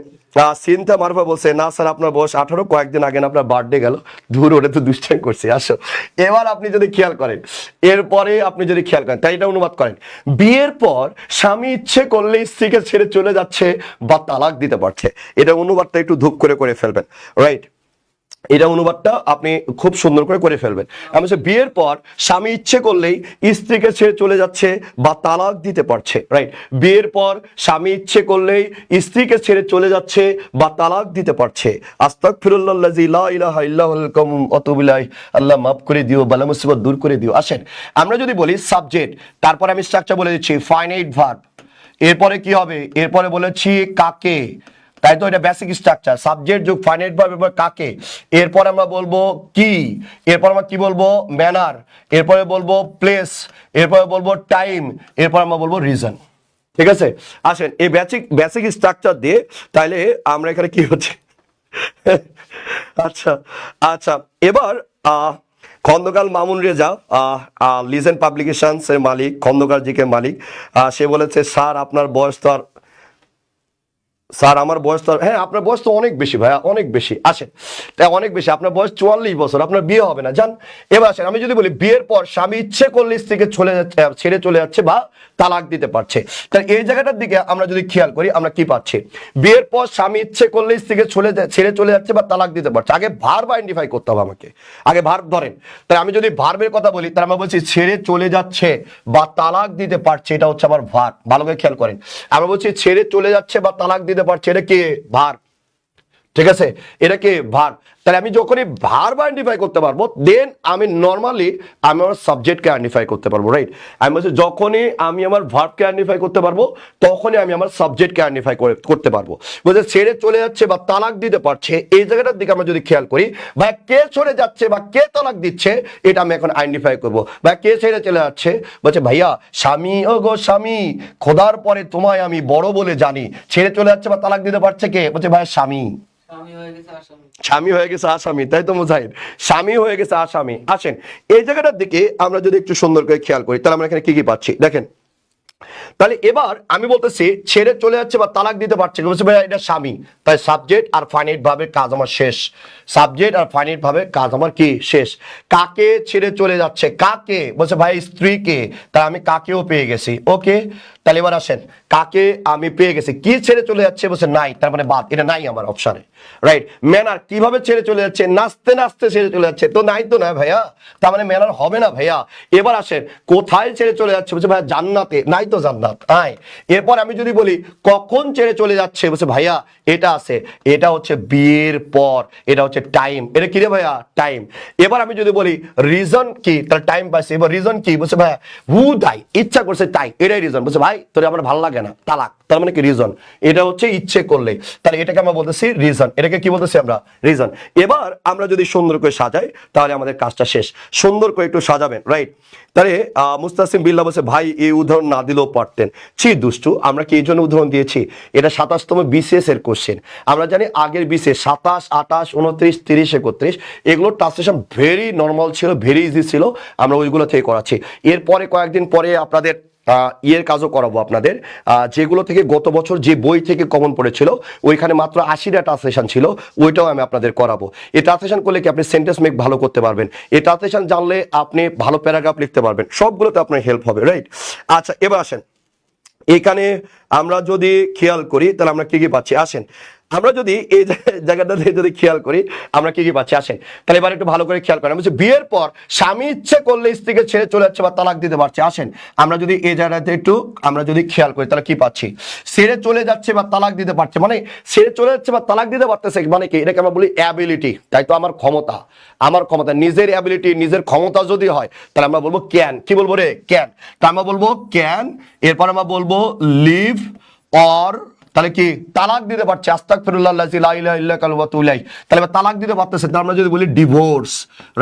সিনথা মারুফা বলছে না স্যার আপনার বয়স 18, কয়েকদিন আগে না আপনার বার্থডে গেল, দূর ওটা তো দুষ্টাইম করছি। আসো এবার আপনি যদি খেয়াল করেন, এরপরে আপনি যদি খেয়াল করেন, তাই এটা অনুবাদ করেন, বিয়ের পর স্বামী ইচ্ছে করলে স্ত্রীকে ছেড়ে চলে যাচ্ছে বা তালাক দিতে পারছে, এটা অনুবাদটা একটু ধূপ করে ফেলবেন, রাইট? এটা অনুবাদটা আপনি খুব সুন্দর করে ফেলবেন। আমি বলছি বিয়ের পর স্বামী ইচ্ছে করলেই স্ত্রীকে ছেড়ে চলে যাচ্ছে বা তালাক দিতে পারছে, রাইট? বিয়ের পর স্বামী ইচ্ছে করলেই স্ত্রীকে ছেড়ে চলে যাচ্ছে বা তালাক দিতে পারছে। আস্তাগফিরুল্লাহি লা ইলাহা ইল্লা হুয়াল কাইয়ুম ওয়া আতুবু ইলাইহি, আল্লাহ মাফ করে দিও, বালা মুসিবত দূর করে দিও। আসেন আমরা যদি বলি সাবজেক্ট, তারপরে আমি স্ট্রাকচার বলে দিচ্ছি ফাইনাইট ভার্ব, এরপরে কি হবে, এরপরে বলেছি কাকে, তাই তো এটা বেসিক স্ট্রাকচার, সাবজেক্ট যোগ ফাইনাইট ভার্ব এরপর কাকে, এরপর আমরা বলবো কি, এরপর আমরা কি বলবো ম্যানার, এরপরে বলবো প্লেস, এরপরে বলবো টাইম, এরপর আমরা বলবো রিজন, ঠিক আছে? আসেন এই বেসিক স্ট্রাকচার দিয়ে তাহলে আমরা এখানে কি হচ্ছে আচ্ছা আচ্ছা এবার খন্দকার মামুন রেজা, লিজেন্ড পাবলিকেশনস এর মালিক, খন্দকার জিকে মালিক, সে বলেছে স্যার আপনার বয়স তো আর, স্যার আমার বয়স তো, হ্যাঁ আপনার বয়স তো অনেক বেশি ভাইয়া, অনেক বেশি। আসেন তাই অনেক বেশি, আপনার বয়স 44 বছর, আপনার বিয়ে হবে না, জান। এবার আসেন আমি যদি বলি বিয়ের পর স্বামী ইচ্ছে করলে স্ত্রীকে ছেড়ে চলে যাচ্ছে বা তালাক দিতে পারছে, তাহলে এই জায়গাটার দিকে আমরা যদি খেয়াল করি আমরা কি পাচ্ছি, বিয়ের পর স্বামী ইচ্ছে করলে স্ত্রীকে ছেড়ে চলে যাচ্ছে বা তালাক দিতে পারছে। আগে ভার্ব আইডেন্টিফাই করতে হবে আমাকে, আগে ভার্ব ধরেন। তাই আমি যদি ভার্বের কথা বলি তাহলে আমরা বলছি ছেড়ে চলে যাচ্ছে বা তালাক দিতে পারছে, এটা হচ্ছে আমার ভার্ব, ভালো করে খেয়াল করেন। আমরা বলছি ছেড়ে চলে যাচ্ছে বা তালাক দিতে পারছে, এটা কি ভার্ব, ঠিক আছে? এটা কি ভার্ব। তাহলে আমি যখনই ভার্ব আইডেন্টিফাই করতে পারবো দেন আমি নর্মালি আমি আমার সাবজেক্টকে আইডেন্টিফাই করতে পারবো, রাইট? আমি বলছি যখনই আমি আমার ভার্বকে আইডেন্টিফাই করতে পারবো তখনই আমি আমার সাবজেক্টকে আইডেন্টিফাই করতে পারবো। বলছে ছেড়ে চলে যাচ্ছে বা তালাক দিতে পারছে, এই জায়গাটার দিকে আমরা যদি খেয়াল করি, ভাই কে চলে যাচ্ছে বা কে তালাক দিচ্ছে এটা আমি এখন আইডেন্টিফাই করবো। ভাই কে ছেড়ে চলে যাচ্ছে, বলছে ভাইয়া স্বামী, ও গো স্বামী, খোদার পরে তোমায় আমি বড় বলে জানি, ছেড়ে চলে যাচ্ছে বা তালাক দিতে পারছে কে, বলছে ভাই স্বামী, স্বামী হয়ে গেছে আসামি, তাই তো মুজাহিদ, স্বামী হয়ে গেছে আসামি। আসেন এই জায়গাটার দিকে আমরা যদি একটু সুন্দর করে খেয়াল করি তাহলে আমরা এখানে কি কি পাচ্ছি দেখেন, তাহলে এবার আমি বলতেছি ছেড়ে চলে যাচ্ছে বা তালাক দিতে পারছে, বলছে ভাই এটা স্বামী, তাই সাবজেক্ট আর ফাইনাইট ভাবে কাজ আমার শেষ, সাবজেক্ট আর ফাইনাইট ভাবে কাজ আমার কি শেষ। কাকে ছেড়ে চলে যাচ্ছে, কাকে, বলছে ভাই স্ত্রীকে, তাই আমি কাকেও পেয়ে গেছি। ওকে, তাহলে এবার আসেন কাকে আমি পেয়ে গেছি, কি ছেড়ে চলে যাচ্ছে, বলছে নাই, তার মানে বাদ, এটা নাই আমার অপশনে, রাইট। ম্যানার কিভাবে ছেড়ে চলে যাচ্ছে, নাচতে নাচতে ছেড়ে চলে যাচ্ছে, তো নাই তো না ভাইয়া, তার মানে ম্যানার হবে না ভাইয়া। এবার আসেন কোথায় ছেড়ে চলে যাচ্ছে, বলছে ভাইয়া জান্নাতে, নাই তো জান্নাত, আয়। এরপর আমি যদি বলি কখন ছেড়ে চলে যাচ্ছে, বলছে ভাইয়া এটা আছে, এটা হচ্ছে বিয়ের পর, এটা হচ্ছে টাইম, এটা কি রে ভাইয়া টাইম। এবার আমি যদি বলি রিজন কি, তার টাইম পাইছে, এবার রিজন কি, বলছে ভাইয়া হু দাই, ইচ্ছা করছে তাই, এটাই রিজন, বলছে ভাই তোর আমার ভালো লাগে না, তালাক, তার মানে কি রিজন, এটা হচ্ছে ইচ্ছে করলে, তাহলে এটাকে আমরা বলতেছি রিজন, এটাকে কি বলতেছি আমরা রিজন। এবার আমরা যদি সুন্দর করে সাজাই তাহলে আমাদের কাজটা শেষ, সুন্দর করে একটু সাজাবেন, রাইট। তাহলে মুস্তাসিম বিল্লাহ বলছে ভাই এই উদাহরণ না দিলেও পারতেন, ছি দুষ্টু, আমরা কি এই জন্য উদাহরণ দিয়েছি, এটা 27তম বিসিএস এর কোশ্চেন, আমরা জানি আগের বিসিএস 27, 28, 29, 30, 31 এগুলো ট্রান্সলেশন ভেরি নর্মাল ছিল, ভেরি ইজি ছিল, আমরা ওইগুলো থেকে করাচ্ছি। এরপরে কয়েকদিন পরে আপনাদের ইয়ের কাজও করাবো আপনাদের, যেগুলো থেকে গত বছর যে বই থেকে কমন পড়েছিল ওইখানে মাত্র 80টা ট্রান্সলেশন ছিল, ওইটাও আমি আপনাদের করাবো। এই ট্রান্সলেশন করলে কি আপনি সেন্টেন্স মেক ভালো করতে পারবেন, এই ট্রান্সলেশন জানলে আপনি ভালো প্যারাগ্রাফ লিখতে পারবেন, সবগুলোতে আপনার হেল্প হবে, রাইট। আচ্ছা এবার আসেন এখানে আমরা যদি খেয়াল করি তাহলে আমরা কি কি পাচ্ছি, আসেন আমরা যদি এই জায়গাটাতে যদি খেয়াল করি আমরা কি কি পাচ্ছি, আসেন তাহলে এবার একটু ভালো করে খেয়াল করেন। বলছি বিয়ের পর স্বামী ইচ্ছে করলে স্ত্রীকে ছেড়ে চলে যাচ্ছে বা তালাক দিতে পারছে, আসেন আমরা যদি এই জায়গাটাতে একটু আমরা যদি খেয়াল করি তাহলে কি পাচ্ছি, ছেড়ে চলে যাচ্ছে বা তালাক দিতে পারছে, মানে ছেড়ে চলে যাচ্ছে বা তালাক দিতে পারতেছে মানে কি, এটাকে আমরা বলি অ্যাবিলিটি, তাই তো আমার ক্ষমতা, আমার ক্ষমতা, নিজের অ্যাবিলিটি নিজের ক্ষমতা যদি হয় তাহলে আমরা বলবো ক্যান, কি বলবো রে ক্যান, তা আমরা বলবো ক্যান, এরপর আমরা বলবো লিভ অর, তাহলে কি তালাক দিতে পারছে, আস্তাগফিরুল্লাহ লা ইলাহা ইল্লা কালওয়া তুলাই, তাহলে তালাক দিতে পারতেছে, তাহলে আমরা যদি বলি ডিভোর্স,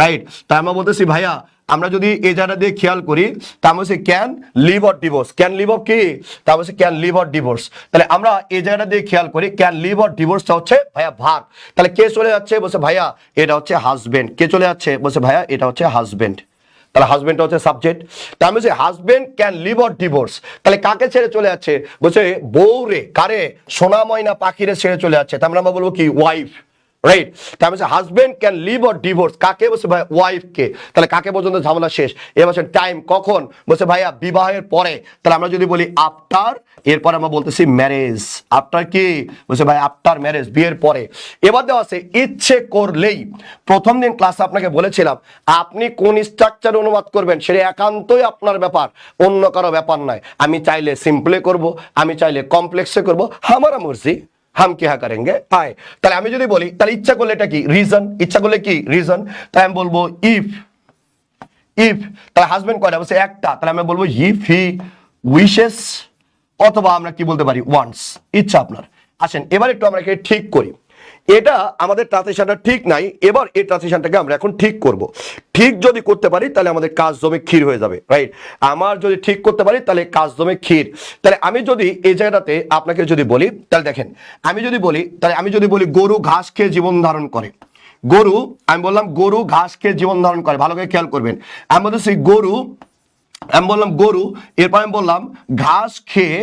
রাইট। তাই আমরা বলতেছি ভাইয়া আমরা যদি এই জায়গা দিয়ে খেয়াল করি তা আমরা বলছি can leave or divorce, can leave or কি, তা বলছি ক্যান লিভ অর ডিভোর্স, তাহলে আমরা এই জায়গাটা দিয়ে খেয়াল করি ক্যান লিভ অর ডিভোর্সটা হচ্ছে ভাইয়া ভাগ, তাহলে কে চলে যাচ্ছে, বলছে ভাইয়া এটা হচ্ছে হাজবেন্ড, কে চলে যাচ্ছে, বলছে ভাইয়া এটা হচ্ছে হাজবেন্ড, তাহলে হাজবেন্ডটা হচ্ছে সাবজেক্ট, তার মানে husband can leave or divorce, তাহলে কাকে ছেড়ে চলে যাচ্ছে, বলছে বউ রে, কারে, সোনা ময়না পাখিরে ছেড়ে চলে যাচ্ছে, তার মানে আমরা বলবো কি ওয়াইফ, রাইট। তার মানে husband can leave or divorce, কাকে, বলছে ভাই ওয়াইফ কে, তাহলে কাকে পর্যন্ত ঝামেলা শেষ। এবার টাইম কখন, বলছে ভাইয়া বিবাহের পরে, তাহলে আমরা যদি বলি আফটার, এরপর আমরা বলতেছি ম্যারেজ, আফটার কি, বলছে ভাই আফটার ম্যারেজ, বিয়ের পরে। এবার দেওয়া আছে ইচ্ছে করলেই, প্রথম দিন ক্লাসে আপনাকে বলেছিলাম আপনি কোন স্ট্রাকচার অনুবাদ করবেন সেটা একান্তই আপনার ব্যাপার, অন্য কারো ব্যাপার নয়, আমি চাইলে সিম্পলে করব, আমি চাইলে কমপ্লেক্সে করব, হামারা মর্জি হাম क्या करेंगे আয়। তাহলে আমি যদি বলি তাহলে ইচ্ছা করলে এটা কি রিজন, ইচ্ছা করলে কি রিজন, তাই আমি বলবো ইফ, ইফ তাহলে হাজবেন্ড কয়টা, বলছে একটা, তাহলে আমি বলবো ইফ হি উইশেস, অথবা আমরা কি বলতে পারি ওয়ান্টস, ইচ্ছা আপনার। আসেন এবার একটু আমরা একে ঠিক করি, এটা আমাদের ট্রান্সলেশনটা ঠিক নাই, এবার এই ট্রান্সলেশনটাকে আমরা এখন ঠিক করব, ঠিক যদি করতে পারি তাহলে আমাদের কাজ জমে ক্ষীর হয়ে যাবে, রাইট। আমার যদি ঠিক করতে পারি তাহলে কাজ জমে ক্ষীর। তাহলে আমি যদি এই জায়গাটাতে আপনাকে যদি বলি তাহলে দেখেন, আমি যদি বলি তাহলে আমি যদি বলি গরু ঘাস খেয়ে জীবন ধারণ করে, গরু, আমি বললাম গরু ঘাস খেয়ে জীবন ধারণ করে, ভালো করে খেয়াল করবেন, আমি বলতেছি গরু, আমি বললাম গরু, এরপর আমি বললাম ঘাস খেয়ে,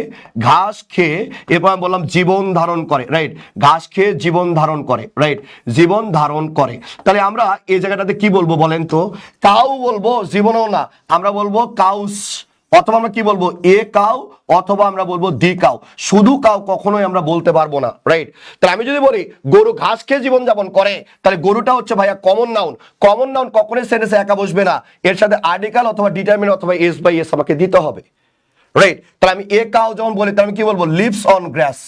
ঘাস খেয়ে, এরপর আমি বললাম জীবন ধারণ করে, রাইট, ঘাস খেয়ে জীবন ধারণ করে, রাইট, জীবন ধারণ করে। তাহলে আমরা এই জায়গাটাতে কি বলবো বলেন তো, কাউ বলবো, জীবনও না, আমরা বলবো কাউস, অথবা আমরা কি বলবো এ কাউ, অথবা আমরা বলবো দি কাউ, শুধু কাউ কখনোই আমরা বলতে পারবো না, রাইট। তাহলে আমি যদি বলি গরু ঘাস খেয়ে জীবন যাপন করে, তাহলে গরুটা হচ্ছে ভাইয়া কমন নাউন, কমন নাউন কখনোই সেন্টেন্সে একা বসবে না, এর সাথে আর্টিকেল অথবা ডিটারমিনেন্ট অথবা এস বাই এস আমাকে দিতে হবে, রাইট। তাহলে আমি এ কাউ যখন বলি তাহলে আমি কি বলবো leaves on grass,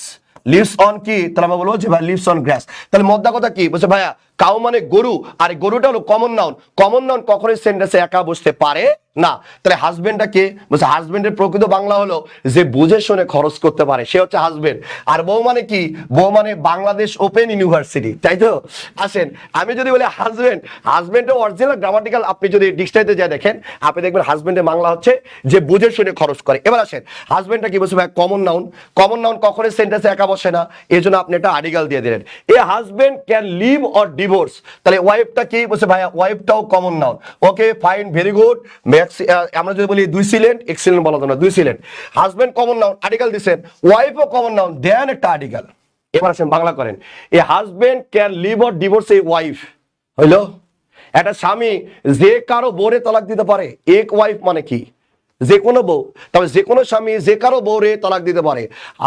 leaves on কি, তাহলে আমরা বলবো যে ভাই লিভস অন গ্রাস, তাহলে মধ্যা কথা কি, বলছে ভাইয়া কাউ মানে গরু, আর গরুটা হলো কমন নাউন, কমন নাউন কখনোই সেন্টেন্সে একা বসতে পারে না। তাহলে হাজবেন্ডটা কে, বলছে হাজবেন্ডের প্রকৃত বাংলা হলো যে বুঝে শুনে খরচ করতে পারে, সে হচ্ছে হাজবেন্ড। আর বউ মানে কি, বউ মানে বাংলাদেশ ওপেন ইউনিভার্সিটি, তাই তো। আসেন আমি যদি বলি হাজবেন্ড, হাজবেন্ডের অরিজিনাল গ্রামাটিক্যাল আপনি যদি ডিকশনারিতে যা দেখেন আপনি দেখবেন হাজবেন্ডের বাংলা হচ্ছে যে বুঝে শুনে খরচ করে। এবার আসেন হাজবেন্ডটা কি, বলছে ভাই কমন নাউন, কমন নাউন কখনোই সেন্টেন্সে একা বসে না, এই জন্য আপনি একটা আর্টিকেল দিয়ে দিলেন, a husband can leave or divorce, divorce. তাহলে ওয়াইফটা কি বলছে ভাইয়া, ওয়াইফটাও common noun. Okay fine, very good. আমরা যদি বলি দুই সিলেন্ট, এক্সিলেন্ট বলা না, দুই silent. Husband common noun, article দিচ্ছেন, ওয়াইফও কমন নাউন, দেন একটা আর্টিকেল। এবার আসেন বাংলা করেন, a husband can leave or divorce a wife. হইলো, একটা স্বামী যে কারো বউরে তালাক দিতে পারে। এক ওয়াইফ মানে কি, যে কোনো বউ। তবে যে কোনো স্বামী যে কারো বউরে তালাক দিতে পারে।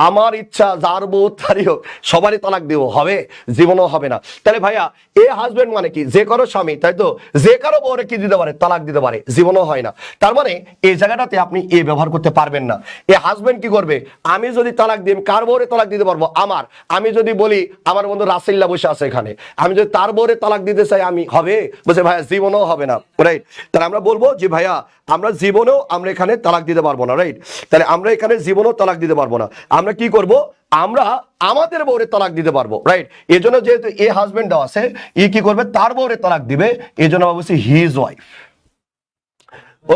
আমার ইচ্ছা যার বউ তারই হোক, সবারই তালাক দিব, হবে? জীবনও হবে না। তাহলে ভাইয়া এ হাজবেন্ড মানে কি, যে কারো স্বামী, তাই তো? যে কারো বউরে কি দিতে পারে, তালাক দিতে পারে, জীবনও হয় না। তার মানে এই জায়গাটাতে আপনি এ ব্যবহার করতে পারবেন না। এ হাজবেন্ড কি করবে, আমি যদি তালাক দিই, কার বউরে তালাক দিতে পারবো, আমার। আমি যদি বলি আমার বন্ধু রাসেল্লা বসে আছে এখানে, আমি যদি তার বউরে তালাক দিতে চাই, আমি, হবে? বলছে ভাইয়া জীবনও হবে না, রাইট? তাহলে আমরা বলবো যে ভাইয়া আমরা জীবনেও আমরা এখানে তালাক দিতে পারবো না, রাইট? তাহলে আমরা এখানে জীবনেও তালাক দিতে পারবো না। আমরা কি করব, আমরা আমাদের বউরে তালাক দিতে পারবো, রাইট? এই জন্য যেহেতু এ হাজবেন্ড আছে, ই কি করবে, তার বউরে তালাক দিবে। এই জন্য আমরা বলছি হিজ ওয়াইফ।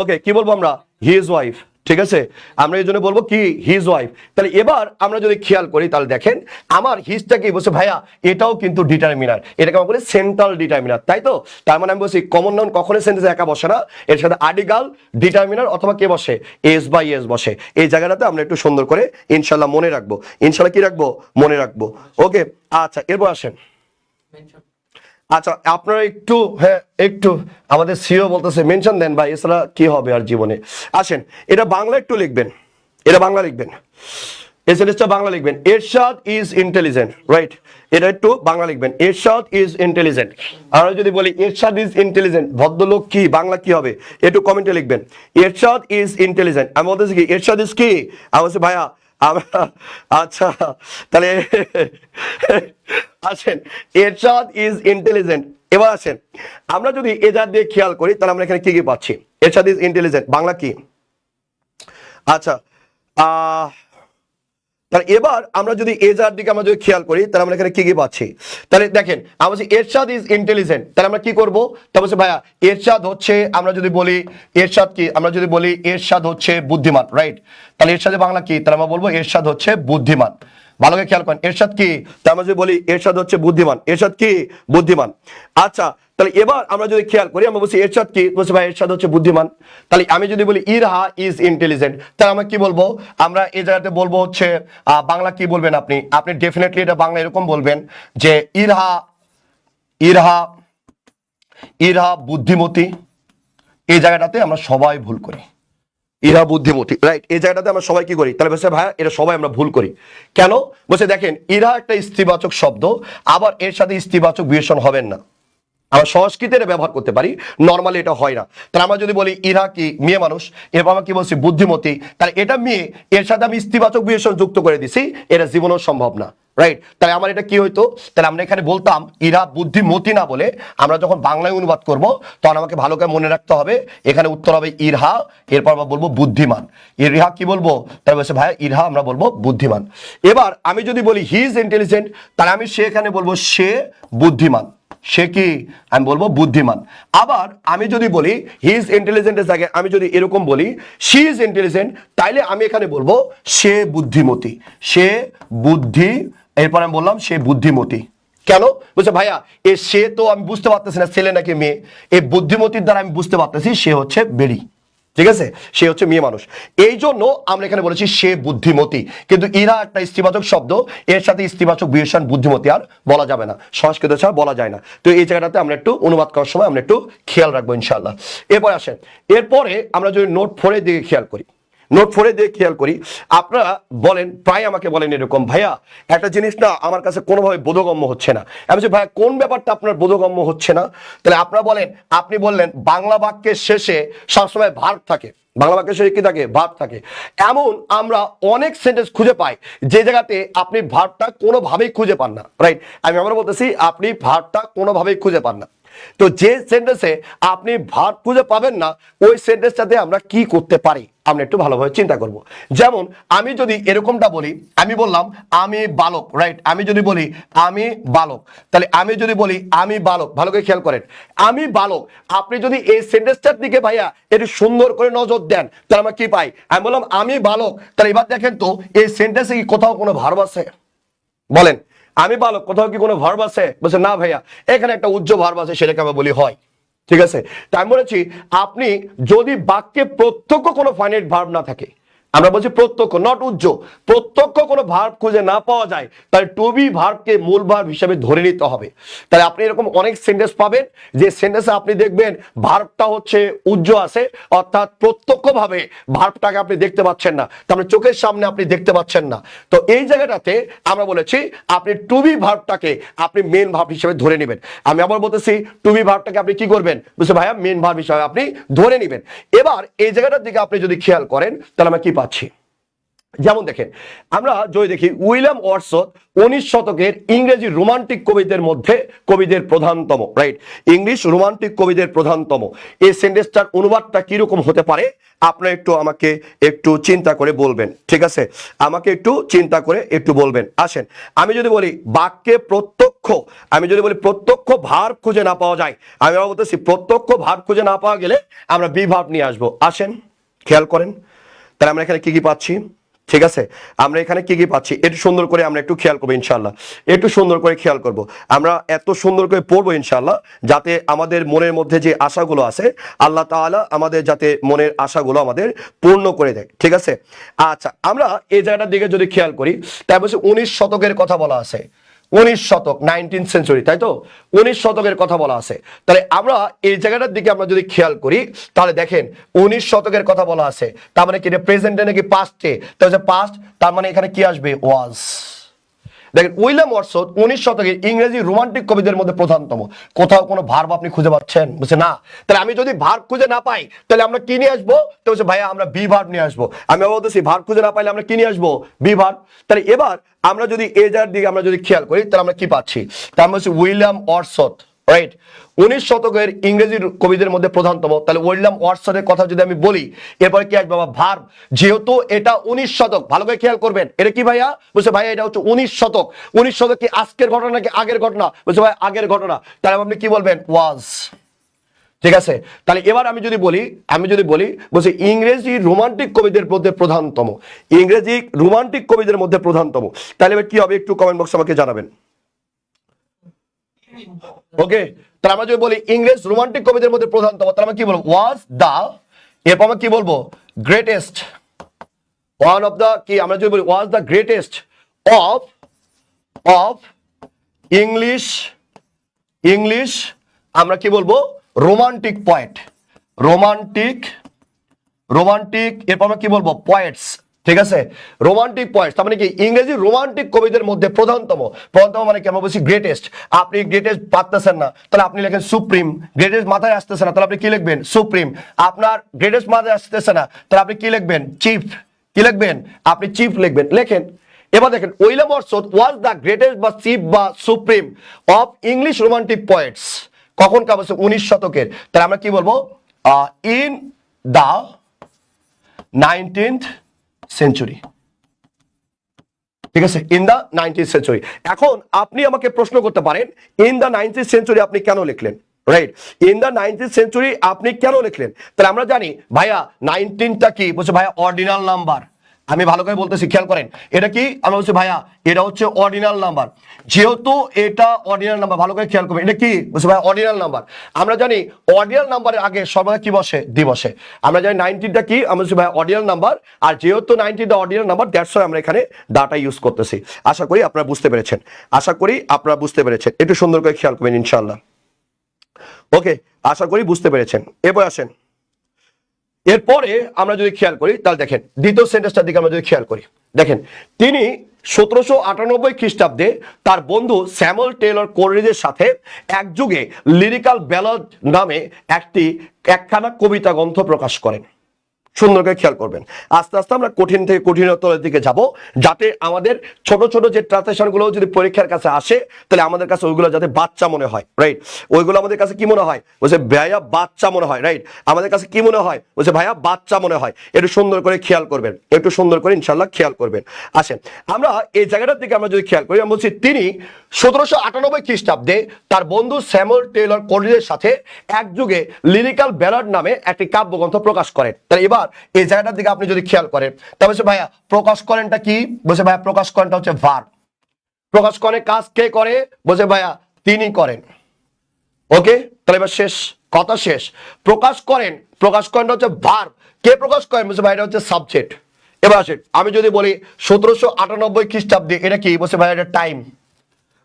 ওকে, কি বলবো আমরা, হিজ ওয়াইফ। ঠিক আছে, আমরা এই জন্য বলবো কি, হিজ ওয়াইফ। তাহলে এবার আমরা যদি খেয়াল করি, তাহলে দেখেন আমার হিজটা কি বলছে ভাইয়া, এটাও কিন্তু ডিটারমিনার, এটাকে আমরা বলি সেন্ট্রাল ডিটারমিনার, তাই তো? তার মানে আমি বলছি কমন নাউন কখনোই সেন্টেন্সে একা বসে না, এর সাথে আর্টিকেল, ডিটারমিনার অথবা কে বসে, এস বাই এস বসে। এই জায়গাটাতে আমরা একটু সুন্দর করে ইনশাল্লাহ মনে রাখবো, ইনশাল্লাহ কি রাখবো, মনে রাখবো। ওকে, আচ্ছা এরপর আসেন। আচ্ছা আপনারা একটু, হ্যাঁ একটু, আমাদের সিও বলতেছে মেনশন দেন ভাই, এছাড়া কি হবে আর জীবনে। আসেন এটা বাংলা একটু লিখবেন, এটা বাংলা লিখবেন, এই সেন্টেন্সটা বাংলা লিখবেন, এরশাদ ইজ ইন্টেলিজেন্ট, রাইট? এটা একটু বাংলা লিখবেন, এরশাদ ইজ ইন্টেলিজেন্ট। আমরা যদি বলি এরশাদ ইজ ইন্টেলিজেন্ট, ভদ্রলোক কি, বাংলা কি হবে, একটু কমেন্টে লিখবেন, এরশাদ ইজ ইন্টেলিজেন্ট। আমি বলতেছি কি, এরশাদ ইজ কি, আমি বলছি ভাইয়া আচ্ছা তাহলে আসেন, এরশাদ ইজ ইন্টেলিজেন্ট। এবার আসেন আমরা যদি এজার দিয়ে খেয়াল করি, তাহলে আমরা এখানে কি কি পাচ্ছি, এরশাদ ইজ ইন্টেলিজেন্ট বাংলা কি। আচ্ছা তাহলে এবার আমরা যদি এজার দিকে আমরা যদি খেয়াল করি, তাহলে আমরা এখানে কি কি পাচ্ছি। তাহলে দেখেন আমরা বলছি এরশাদ ইজ ইন্টেলিজেন্ট, তাহলে আমরা কি করব, তাহলে বলছি ভাইয়া এরশাদ হচ্ছে, আমরা যদি বলি এরশাদ কি, আমরা যদি বলি এরশাদ হচ্ছে বুদ্ধিমান, রাইট? তাহলে এরশাদে বাংলা কি, তাহলে আমরা বলবো এরশাদ হচ্ছে বুদ্ধিমান। ভালো করে খেয়াল করেন, এরশাদ কি, তাহলে আমরা যদি বলি এরশাদ হচ্ছে বুদ্ধিমান, এরশাদ কি, বুদ্ধিমান। আচ্ছা তাহলে এবার আমরা যদি খেয়াল করি, আমরা বলছি এরশাদ কি, বলছি ভাই এরশাদ হচ্ছে বুদ্ধিমান। তাহলে আমি যদি বলি ইরহা ইজ ইন্টেলিজেন্ট, তাহলে আমরা কি বলবো, আমরা এই জায়গাতে বলবো হচ্ছে বাংলা কি বলবেন আপনি, আপনি ডেফিনেটলি এটা বাংলা এরকম বলবেন যে ইরহা, ইরহা, ইরহা বুদ্ধিমতী। এই জায়গাটাতে আমরা সবাই ভুল করি, ইরা বুদ্ধিমতী, রাইট? এই জায়গাটাতে আমরা সবাই কি করি, তাহলে বলছে ভাইয়া এটা সবাই আমরা ভুল করি। কেন বলছে, দেখেন ইরা একটা স্ত্রীবাচক শব্দ, আবার এর সাথে স্ত্রীবাচক বিশেষণ হবেন না। আমরা সংস্কৃতে এটা ব্যবহার করতে পারি, নর্মালি এটা হয় না। তাহলে আমরা যদি বলি ইরা কি, মেয়ে মানুষ, এরপর আমরা কি বলছি বুদ্ধিমতী, তাহলে এটা মেয়ে, এর সাথে আমি স্ত্রীবাচক বিশেষণ যুক্ত করে দিছি, এটা জীবনেও সম্ভব না, রাইট? তাহলে আমার এটা কি হইতো, তাহলে আমরা এখানে বলতাম ইরা বুদ্ধিমতী না বলে, আমরা যখন বাংলায় অনুবাদ করব তখন আমাকে ভালো করে মনে রাখতে হবে, এখানে উত্তর হবে ইরহা, এরপর আমরা বলবো বুদ্ধিমান। ইরহা কি বলবো, তাহলে বলছে ভাইয়া ইরহা আমরা বলবো বুদ্ধিমান। এবার আমি যদি বলি হি ইজ ইন্টেলিজেন্ট, তাহলে আমি সেখানে বলবো সে বুদ্ধিমান, সে কি, আমি বলবো বুদ্ধিমান। আবার আমি যদি বলি হি ইজ ইন্টেলিজেন্টের জায়গায় আমি যদি এরকম বলি শি ইজ ইন্টেলিজেন্ট, তাইলে আমি এখানে বলবো সে বুদ্ধিমতী, সে বুদ্ধি, এরপর আমি বললাম সে বুদ্ধিমতী। কেন বলছে ভাইয়া এ সে তো আমি বুঝতে পারতেছি না ছেলে নাকি মেয়ে, এই বুদ্ধিমতীর দ্বারা আমি বুঝতে পারতেছি সে হচ্ছে বেড়ি, ঠিক আছে, সে হচ্ছে মেয়ে মানুষ। এই জন্য আমরা এখানে বলেছি সে বুদ্ধিমতী, কিন্তু ইরা একটা স্ত্রীবাচক শব্দ, এর সাথে স্ত্রীবাচক বিশেষণ বুদ্ধিমতী আর বলা যাবে না, সংস্কৃত ছাড়া বলা যায় না। তো এই জায়গাটাতে আমরা একটু অনুবাদ করার সময় আমরা একটু খেয়াল রাখবো ইনশাআল্লাহ। এরপর আসেন, এরপরে আমরা যদি নোট 4 এর দিকে খেয়াল করি, নোট 4 এর দিকে খেয়াল করি, আপনারা বলেন, প্রায় আমাকে বলেন এরকম, ভাইয়া একটা জিনিস না আমার কাছে কোনোভাবে বোধগম্য হচ্ছে না। আমি বলছি ভাইয়া কোন ব্যাপারটা আপনার বোধগম্য হচ্ছে না, তাহলে আপনারা বলেন, আপনি বললেন বাংলা বাক্যের শেষে সবসময় ভার্ব থাকে, বাংলা বাক্যের শেষে কি থাকে, ভার্ব থাকে। এমন আমরা অনেক সেন্টেন্স খুঁজে পাই যে জায়গাতে আপনি ভার্বটা কোনোভাবেই খুঁজে পান না, রাইট? আমি আবার বলতেছি আপনি ভার্বটা কোনোভাবেই খুঁজে পান না। তো যে সেন্টেন্সে আপনি ভার্ব খুঁজে পাবেন না, ওই সেন্টেন্সটাতে আমরা কি করতে পারি আমরা একটু ভালোভাবে চিন্তা করব। যেমন আমি যদি এরকমটা বলি, আমি বললাম আমি বালক, রাইট? আমি যদি বলি আমি বালক, তাহলে আমি যদি বলি আমি বালক, ভালো করে খেয়াল করেন, আমি বালক, আপনি যদি এই সেন্টেন্সটার দিকে ভাইয়া একটু সুন্দর করে নজর দেন, তাহলে আমরা কি পাই, আমি বললাম আমি বালক, তাহলে এবার দেখেন তো এই সেন্টেন্সে কি কোথাও কোনো ভার্ব আছে, বলেন? আমি বালক, কোথাও কি কোনো ভার্ব আছে? বলছে না ভাইয়া, এখানে একটা উজ্জ্ব ভার্ব আছে, সেটাকে আমরা বলি হয়। ঠিক আছে, তাই আমি বলেছি আপনি যদি বাক্যে প্রত্যক্ষ কোনো ফাইনাইট ভার্ব না থাকে, আমরা বলছি প্রত্যক্ষ, নট উজ্জ্ব, প্রত্যক্ষ কোনো ভার্ব খুঁজে না পাওয়া যায়, তাহলে টু বি ভার্বকে মূল ভার্ব হিসেবে ধরে নিতে হবে। তাহলে আপনি এরকম অনেক সেন্টেন্স পাবেন যে সেন্টেন্সে আপনি দেখবেন ভার্বটা হচ্ছে উজ্জ্ব আছে, অর্থাৎ প্রত্যক্ষভাবে ভার্বটাকে আপনি দেখতে পাচ্ছেন না, তার চোখের সামনে আপনি দেখতে পাচ্ছেন না। তো এই জায়গাটাতে আমরা বলেছি আপনি টু বি ভার্বটাকে আপনি মেন ভার্ব হিসেবে ধরে নেবেন। আমি আবার বলতেছি টু বি ভার্বটাকে আপনি কি করবেন? বুঝতে ভাইয়া, মেন ভার্ব হিসেবে আপনি ধরে নেবেন। এবার এই জায়গাটার দিকে আপনি যদি খেয়াল করেন তাহলে আমরা কি পাচ্ছি? যেমন দেখেন, আমরা যদি দেখি উইলিয়াম ওয়ার্ডসওয়ার্থ 19 শতকের ইংরেজি রোমান্টিক কবিদের প্রধানতম, রাইট, ইংলিশ রোমান্টিক কবিদের প্রধানতম। এই সেন্টেন্সটার অনুবাদটা কিরকম হতে পারে আপনারা একটু আমাকে একটু চিন্তা করে বলবেন, ঠিক আছে? আমাকে একটু চিন্তা করে একটু বলবেন। আসেন, আমি যদি বলি বাক্যে প্রত্যক্ষ ভার্ব খুঁজে না পাওয়া যায়, আমি বলতেছি প্রত্যক্ষ ভার্ব খুঁজে না পাওয়া গেলে আমরা বি ভার্ব নিয়ে আসবো। আসেন খেয়াল করেন, তাহলে আমরা এখানে কি কি পাচ্ছি? ঠিক আছে, আমরা এখানে কি কি পাচ্ছি একটু সুন্দর করে আমরা একটু খেয়াল করবো ইনশাল্লাহ, একটু সুন্দর করে খেয়াল করব। আমরা এত সুন্দর করে পড়বো ইনশাল্লাহ, যাতে আমাদের মনের মধ্যে যে আশাগুলো আছে আল্লাহ তাআলা আমাদের যাতে মনের আশাগুলো আমাদের পূর্ণ করে দেয়। ঠিক আছে, আচ্ছা, আমরা এই জায়গাটার দিকে যদি খেয়াল করি, তাই বলছে 19 শতকের কথা বলা আছে, 19 শতক, 19th সেঞ্চুরি, তাই তো? 19 শতকের কথা বলা আছে। তাহলে আমরা এই জায়গাটার দিকে আমরা যদি খেয়াল করি, তাহলে দেখেন 19 শতকের কথা বলা আছে, তার মানে কি এটা প্রেজেন্টে নাকি পাস্টে? তাহলে পাস্ট, তার মানে এখানে কি আসবে? ওয়াজ। দেখেন উইলিয়াম ওয়ার্ডসওয়ার্থ 19 শতকের ইংরেজি রোমান্টিক কবিদের মধ্যে প্রধানতম। কোথাও কোনো ভার্ব আপনি খুঁজে পাচ্ছেন? বুঝছে না। তাহলে আমি যদি ভার্ব খুঁজে না পাই তাহলে আমরা কি নিয়ে আসবো? তো বলছে ভাইয়া আমরা বি ভার্ব নিয়ে আসবো। আমি বলতেছি ভার্ব খুঁজে না পাইলে আমরা কি নিয়ে আসবো? Be verb. তাহলে এবার আমরা যদি এজার দিকে আমরা যদি খেয়াল করি তাহলে আমরা কি পাচ্ছি? তার মানে হচ্ছে উইলিয়াম ওয়ার্ডসওয়ার্থ, রাইট, 19 শতকের ইংরেজি কবিদের মধ্যে প্রধানতম। তাহলে উইলিয়াম ওয়ার্ডসওয়ার্থের কথা যদি আমি বলি, এরপরে কি আসবে? বাবা ভার্ব। যেহেতু এটা 19 শতক, ভালো করে খেয়াল করবেন, এটা কি ভাইয়া? বলছে ভাইয়া এটা হচ্ছে 19 শতক। 19 শতক কি আজকের ঘটনা নাকি আগের ঘটনা? বলছে ভাই আগের ঘটনা। তাহলে আপনি কি বলবেন? ওয়াজ। ঠিক আছে, তাহলে এবার আমি যদি বলি বলছে ইংরেজি রোমান্টিক কবিদের মধ্যে প্রধানতম, ইংরেজি রোমান্টিক কবিদের মধ্যে প্রধানতম, তাহলে এবার কি হবে একটু কমেন্ট বক্সে আমাকে জানাবেন। ওকে, তাহলে আমরা যদি বলি ইংরেজ রোমান্টিক কবিদের মধ্যে প্রধানতম, তাহলে আমরা কি বলবো? ওয়াজ দা, এরপর আমরা কি বলবো? গ্রেটেস্ট, ওয়ান অফ দা, কি আমরা যদি বলি was the greatest of of English আমরা কি বলবো? রোমান্টিক পয়েট, রোমান্টিক এরপর আমরা কি বলবো? পয়েটস। ঠিক আছে, রোমান্টিক পয়েন্টস, তার মানে কি ইংরেজি রোমান্টিক কবিদের মধ্যে প্রধানতম মানে কি? আমরা বলছি গ্রেটেস্ট। আপনি গ্রেটেস্ট পারতেছেন না, তাহলে আপনি লেখেন সুপ্রিম। গ্রেটেস্ট মাথায় আসতেছে না, তাহলে আপনি কি লিখবেন? সুপ্রিম। আপনার গ্রেটেস্ট মাথায় আসতেছে না, তাহলে আপনি কি লিখবেন? চিফ। কি লিখবেন? আপনি চিফ লিখবেন, লেখেন। এবার দেখেন William Wordsworth was the greatest বা চিফ বা supreme of English romantic poets. কখন কা বলছে? 19 শতকের। তাহলে আমরা কি বলবো? In the 19th century. ঠিক আছে, ইন দা 19th সেঞ্চুরি। এখন আপনি আমাকে প্রশ্ন করতে পারেন ইন দা 19th সেঞ্চুরি আপনি কেন লিখলেন? Right, in the 19th century আপনি কেন লিখলেন? তাহলে আমরা জানি ভাইয়া 19টা কি? বলছে ভাইয়া অর্ডিনাল নাম্বার। আমি ভালো করে বলতেছি, খেয়াল করেন, এটা কি? আমি বলছি ভাইয়া এটা হচ্ছে অর্ডিনাল নাম্বার। যেহেতু এটা অর্ডিনাল নাম্বার, ভালো করে খেয়াল করবেন, এটা কি? বলছে ভাইয়া অর্ডিনাল নাম্বার। আমরা জানি অর্ডিনাল নাম্বারের আগে সর্বদা কি বসে? দি বসে। আমরা জানি 19টা কি? আমরা বলছি ভাইয়া অর্ডিনাল নাম্বার, আর যেহেতু 19টা অর্ডিনাল নাম্বার, দ্যাটস ওয়াই আমরা এখানে ডাটা ইউজ করতেছি। আশা করি আপনারা বুঝতে পেরেছেন, একটু সুন্দর করে খেয়াল করবেন ইনশাআল্লাহ। ওকে, আশা করি বুঝতে পেরেছেন। এরপর আসেন, এরপরে আমরা যদি খেয়াল করি তাহলে দেখেন দ্বিতীয় সেন্টেন্সটার দিকে আমরা যদি খেয়াল করি, দেখেন তিনি 1798 খ্রিস্টাব্দে তার বন্ধু স্যামুয়েল টেলর কোলরিজের সাথে একযুগে লিরিক্যাল ব্যালাড নামে একখানা কবিতা গ্রন্থ প্রকাশ করেন। সুন্দর করে খেয়াল করবেন, আস্তে আস্তে আমরা কঠিন থেকে কঠিনতর দিকে যাব, যাতে আমাদের ছোট ছোট যে ট্রান্সলেশনগুলো যদি পরীক্ষার কাছে আসে তাহলে আমাদের কাছে ওইগুলো যাতে বাচ্চা মনে হয়, রাইট? ওইগুলো আমাদের কাছে কি মনে হয়? বলছে ভাইয়া বাচ্চা মনে হয়, রাইট? আমাদের কাছে কি মনে হয়? বলছে ভাইয়া বাচ্চা মনে হয়। একটু সুন্দর করে খেয়াল করবেন, একটু সুন্দর করে ইনশাল্লাহ খেয়াল করবেন। আসেন, আমরা এই জায়গাটার দিকে আমরা যদি খেয়াল করি, আমি বলছি তিনি 1798 খ্রিস্টাব্দে তার বন্ধু স্যামুয়েল টেলর কোলরিজের সাথে একযুগে লিরিক্যাল ব্যালাড নামে একটি কাব্যগ্রন্থ প্রকাশ করেন। তাহলে এবার এই জায়গাটার দিকে আপনি যদি খেয়াল করেন, তবে ভাইয়া প্রকাশ করেনটা কি? বলছে ভাইয়া প্রকাশ করেনটা হচ্ছে ভার্ব। প্রকাশকরণের কাজ কে করে? বলছে ভাইয়া তিনি করেন। ওকে, তাহলে এবার শেষ, কথা শেষ। প্রকাশ করেন হচ্ছে ভার্ব, কে প্রকাশ করেন? বলছে ভাই এটা হচ্ছে সাবজেক্ট। এবার আসেন, আমি যদি বলি 1798 খ্রিস্টাব্দে, এটা কি? বলছে ভাইয়া এটা টাইম।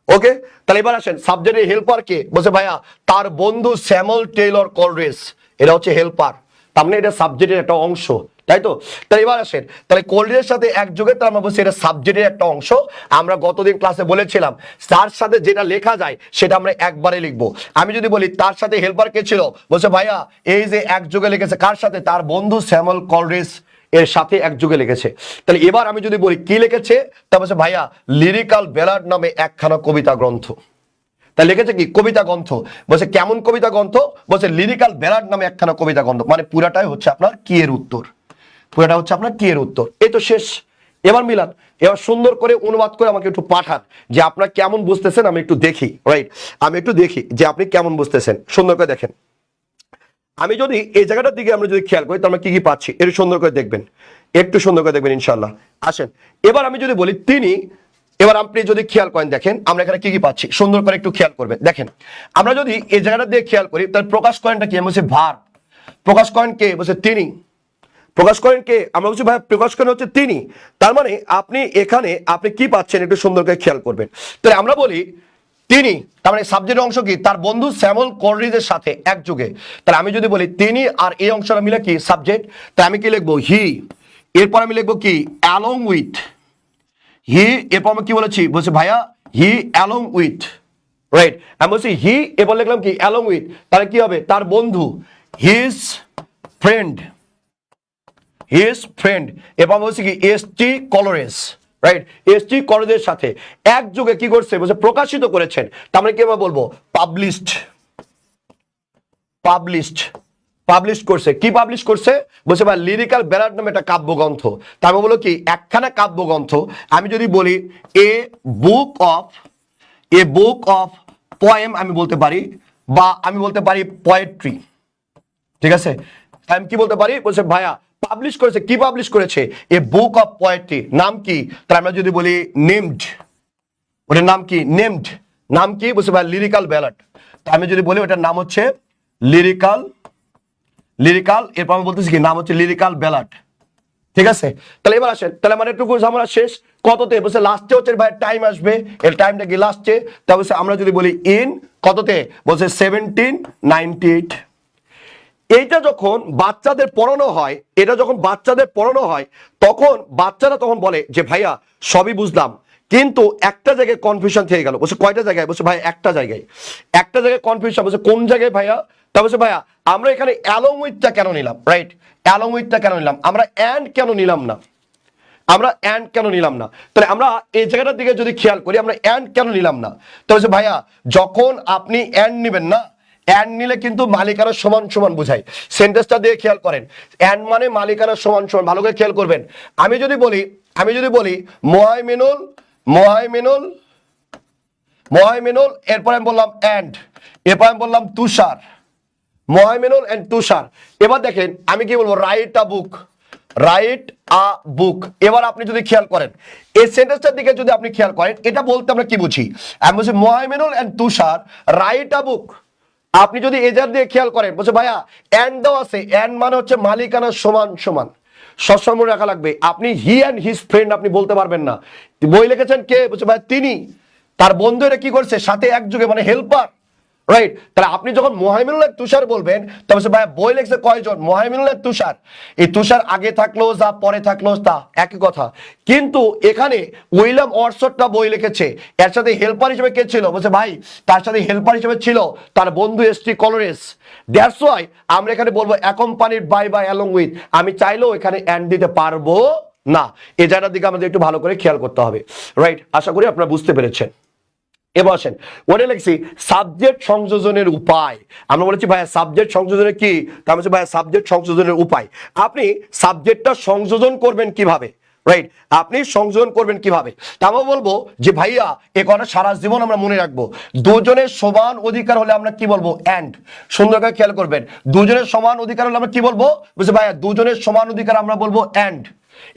ওকে, তাহলে এবার আসেন সাবজেক্টের হেল্পার কে? বলছে ভাইয়া তার বন্ধু স্যামুয়েল টেইলর কোলরিজ, এটা হচ্ছে হেল্পার, তার মানে এটা সাবজেক্টের একটা অংশ, তাই তো? তাহলে এবার আসেন, তাহলে কোলরিজের সাথে একযোগে তার আমরা বলছি এটা সাবজেক্টের একটা অংশ। আমরা গতদিন ক্লাসে বলেছিলাম তার সাথে যেটা লেখা যায় সেটা আমরা একবারে লিখবো। আমি যদি বলি তার সাথে হেল্পার কে ছিল? বলছে ভাইয়া এই যে একযোগে লিখেছে, কার সাথে? তার বন্ধু স্যামুয়েল কোলরিজ এর সাথে একযোগে লিখেছে। তাহলে এবার আমি যদি বলি কি লিখেছে, তা বলছে ভাইয়া লিরিক্যাল ব্যালাড নামে একখানা কবিতা গ্রন্থ। তা লিখেছে কি? কবিতা গ্রন্থ। বলছে কেমন কবিতা গ্রন্থ? বলছে লিরিক্যাল ব্যালাড নামে একখানা কবিতা গ্রন্থ। মানে পুরাটাই হচ্ছে আপনার কি এর উত্তর, পুরাটা হচ্ছে আপনার কি এর উত্তর। এই তো শেষ। এবার মিলান, এবার সুন্দর করে অনুবাদ করে আমাকে একটু পাঠান যে আপনারা কেমন বুঝতেছেন, আমি একটু দেখি। রাইট, আমি একটু দেখি যে আপনি কেমন বুঝতেছেন। সুন্দর করে দেখেন। আমি যদি এই জায়গাটার দিকে আমরা যদি খেয়াল করি, তাহলে কি কি পাচ্ছি একটু সুন্দর করে দেখবেন, একটু সুন্দর করে দেখবেন ইনশাল্লাহ। আসেন, এবার আমি যদি বলি তিনি, এবার আপনি যদি খেয়াল করেন দেখেন আমরা এখানে কি কি পাচ্ছি, সুন্দর করে একটু খেয়াল করবেন। দেখেন আমরা যদি এই জায়গাটা দিয়ে খেয়াল করি, তাহলে প্রকাশ করেনটা কি? বলছে ভার্ব। প্রকাশ করেন কে? বলছে তিনি। প্রকাশ করেন কে? আমরা বলছি ভাই প্রকাশ করেন হচ্ছে তিনি। তার মানে আপনি এখানে আপনি কি পাচ্ছেন একটু সুন্দর করে খেয়াল করবেন। তাহলে আমরা বলি তিনি, তার মানে সাবজেক্টের অংশ কি? তার বন্ধু স্যামুয়েল কোলরিজের সাথে একযোগে। তাহলে আমি যদি বলি তিনি আর এই অংশটা মিলে কি? সাবজেক্ট। তাই আমি কি লিখবো? হি। এরপর আমি লিখবো কি? Along with. হি, এরপর আমি কি বলেছি? বলছে ভাইয়া হি অ্যালং উইথ। রাইট, আমি বলছি হি, এরপর লিখলাম কি? Along with. তাহলে কি হবে? তার বন্ধু, হিজ ফ্রেন্ড, হিজ ফ্রেন্ড। এরপর বলছি কি? ST Coleridge. রাইট, এসটি কোলরিজের সাথে একযোগে কি করছে? বলছে প্রকাশিত করেছেন। তার মানে কি আমরা বলবো? পাবলিশড। পাবলিশড, পাবলিশ করছে। কি পাবলিশ করছে? বলছে ভাই লিরিক্যাল ব্যালাড নামে একটা কাব্যগ্রন্থ। তার মানে বলো কি? একখানা কাব্যগ্রন্থ। আমি যদি বলি a book of, a book of poem আমি বলতে পারি, বা আমি বলতে পারি পোয়েট্রি। ঠিক আছে, আমি কি বলতে পারি? বলছে ভাইয়া পাবলিশ করেছে। কি পাবলিশ করেছে? এ বুক অফ পোয়েট্রি। নাম কি? তাহলে আমরা যদি বলি নেমড, ওটার নাম কি? নেমড। নাম কি? বলছে ভাই লিরিক্যাল ব্যালাড। তো আমি যদি বলি ওটার নাম হচ্ছে লিরিক্যাল, লিরিক্যাল, এরপর আমি বলতেছি কি? নাম হচ্ছে লিরিক্যাল ব্যালাড। ঠিক আছে, তাহলে এবার আসেন, তাহলে মানে একটু ঝামেলা শেষ। কততে? বলছে লাস্টে হচ্ছে ভাই টাইম আসবে। এর টাইমটা কি? লাস্টে। তাহলে আমরা যদি বলি ইন কততে? বলছে 1798। এইটা যখন বাচ্চাদের পড়ানো হয়, এটা যখন বাচ্চাদের পড়ানো হয়, তখন বাচ্চারা তখন বলে যে ভাইয়া সবই বুঝলাম, কিন্তু একটা জায়গায় কনফিউশন থেকে গেল। বলছে কয়টা জায়গায়? বলছে ভাই একটা জায়গায়, একটা জায়গায় কনফিউশন। বলছে কোন জায়গায় ভাইয়া? তা বলছে ভাইয়া আমরা এখানে অ্যালং উইথটা কেন নিলাম? রাইট, অ্যালং উইথটা কেন নিলাম? আমরা অ্যান্ড কেন নিলাম না? আমরা অ্যান্ড কেন নিলাম না? তাহলে আমরা এই জায়গাটার দিকে যদি খেয়াল করি, আমরা অ্যান্ড কেন নিলাম না? তো বলছে ভাইয়া যখন আপনি অ্যান্ড নেবেন না, অ্যান্ড নিলে কিন্তু মালিকানা সমান সমান বোঝায়। সেন্টেন্সটা দিয়ে খেয়াল করেন, অ্যান্ড মানে মালিকানা সমান সমান, ভালো করে খেয়াল করবেন। আমি যদি বলি মোহাইমিনুল, মোহাইমিনুল, মোহাইমিনুল, এরপর আমি বললাম অ্যান্ড, এরপর আমি বললাম তুষার, মোহাইমিনুল এন্ড তুষার। এবার দেখেন আমি কি বলবো? Write a book, write a book. এবার আপনি যদি খেয়াল করেন এই সেন্টেন্সটার দিকে যদি আপনি খেয়াল করেন, এটা বলতে আমরা কি বুঝি? আমি বলছি Mohaiminul and Tushar write a book. আপনি যদি এজার দিয়ে খেয়াল করেন, বলছে ভাইয়া অ্যান্ড দাও আছে, অ্যান্ড মানে হচ্ছে মালিকানা সমান সমান, সবসময় মনে রাখা লাগবে। আপনি হি অ্যান্ড হিজ ফ্রেন্ড আপনি বলতে পারবেন না। বই লিখেছেন কে? বলছে ভাই তিনি, তার বন্ধু এটা কি করছে? সাথে একযোগে, মানে হেল্পার। রাইট, তাহলে আপনি যখন মোহাইমিনুল তুষার বলবেন, তবে ভাই বই লিখছে কয়জন? মোহাইমিনুল তুষার। এই তুষার আগে থাকলো যা পরে থাকলো তা একই কথা, কিন্তু এখানে উইলিয়াম ওয়ার্ডসওয়ার্থ বই লিখেছে, এর সাথে হেল্পার হিসেবে কে ছিল? বলছে ভাই তার সাথে হেল্পার হিসেবে ছিল তার বন্ধু এসটি কোলরিজ। দ্যাটস ওয়াই আমরা এখানে বলবো অ্যাকম্পানিড বাই বা অ্যালং উইথ। আমি চাইলেও এখানে অ্যান্ড দিতে পারবো না। এই জায়গাটার দিকে আমাদের একটু ভালো করে খেয়াল করতে হবে। রাইট, আশা করি আপনারা বুঝতে পেরেছেন। এবার আসেন, ওটা লিখছি সাবজেক্ট সংযোজনের উপায়। আমরা বলেছি ভাইয়া সাবজেক্ট সংযোজনের কি? তার মানে ভাইয়া সাবজেক্ট সংযোজনের উপায়। আপনি সাবজেক্টটা সংযোজন করবেন কিভাবে? রাইট, আপনি সংযোজন করবেন কিভাবে? তা আমরা বলবো যে ভাইয়া এ কথা সারা জীবন আমরা মনে রাখবো। দুজনের সমান অধিকার হলে আমরা কি বলবো? অ্যান্ড। সুন্দর করে খেয়াল করবেন, দুজনের সমান অধিকার হলে আমরা কি বলবো? বুঝছে ভাইয়া দুজনের সমান অধিকার আমরা বলবো অ্যান্ড।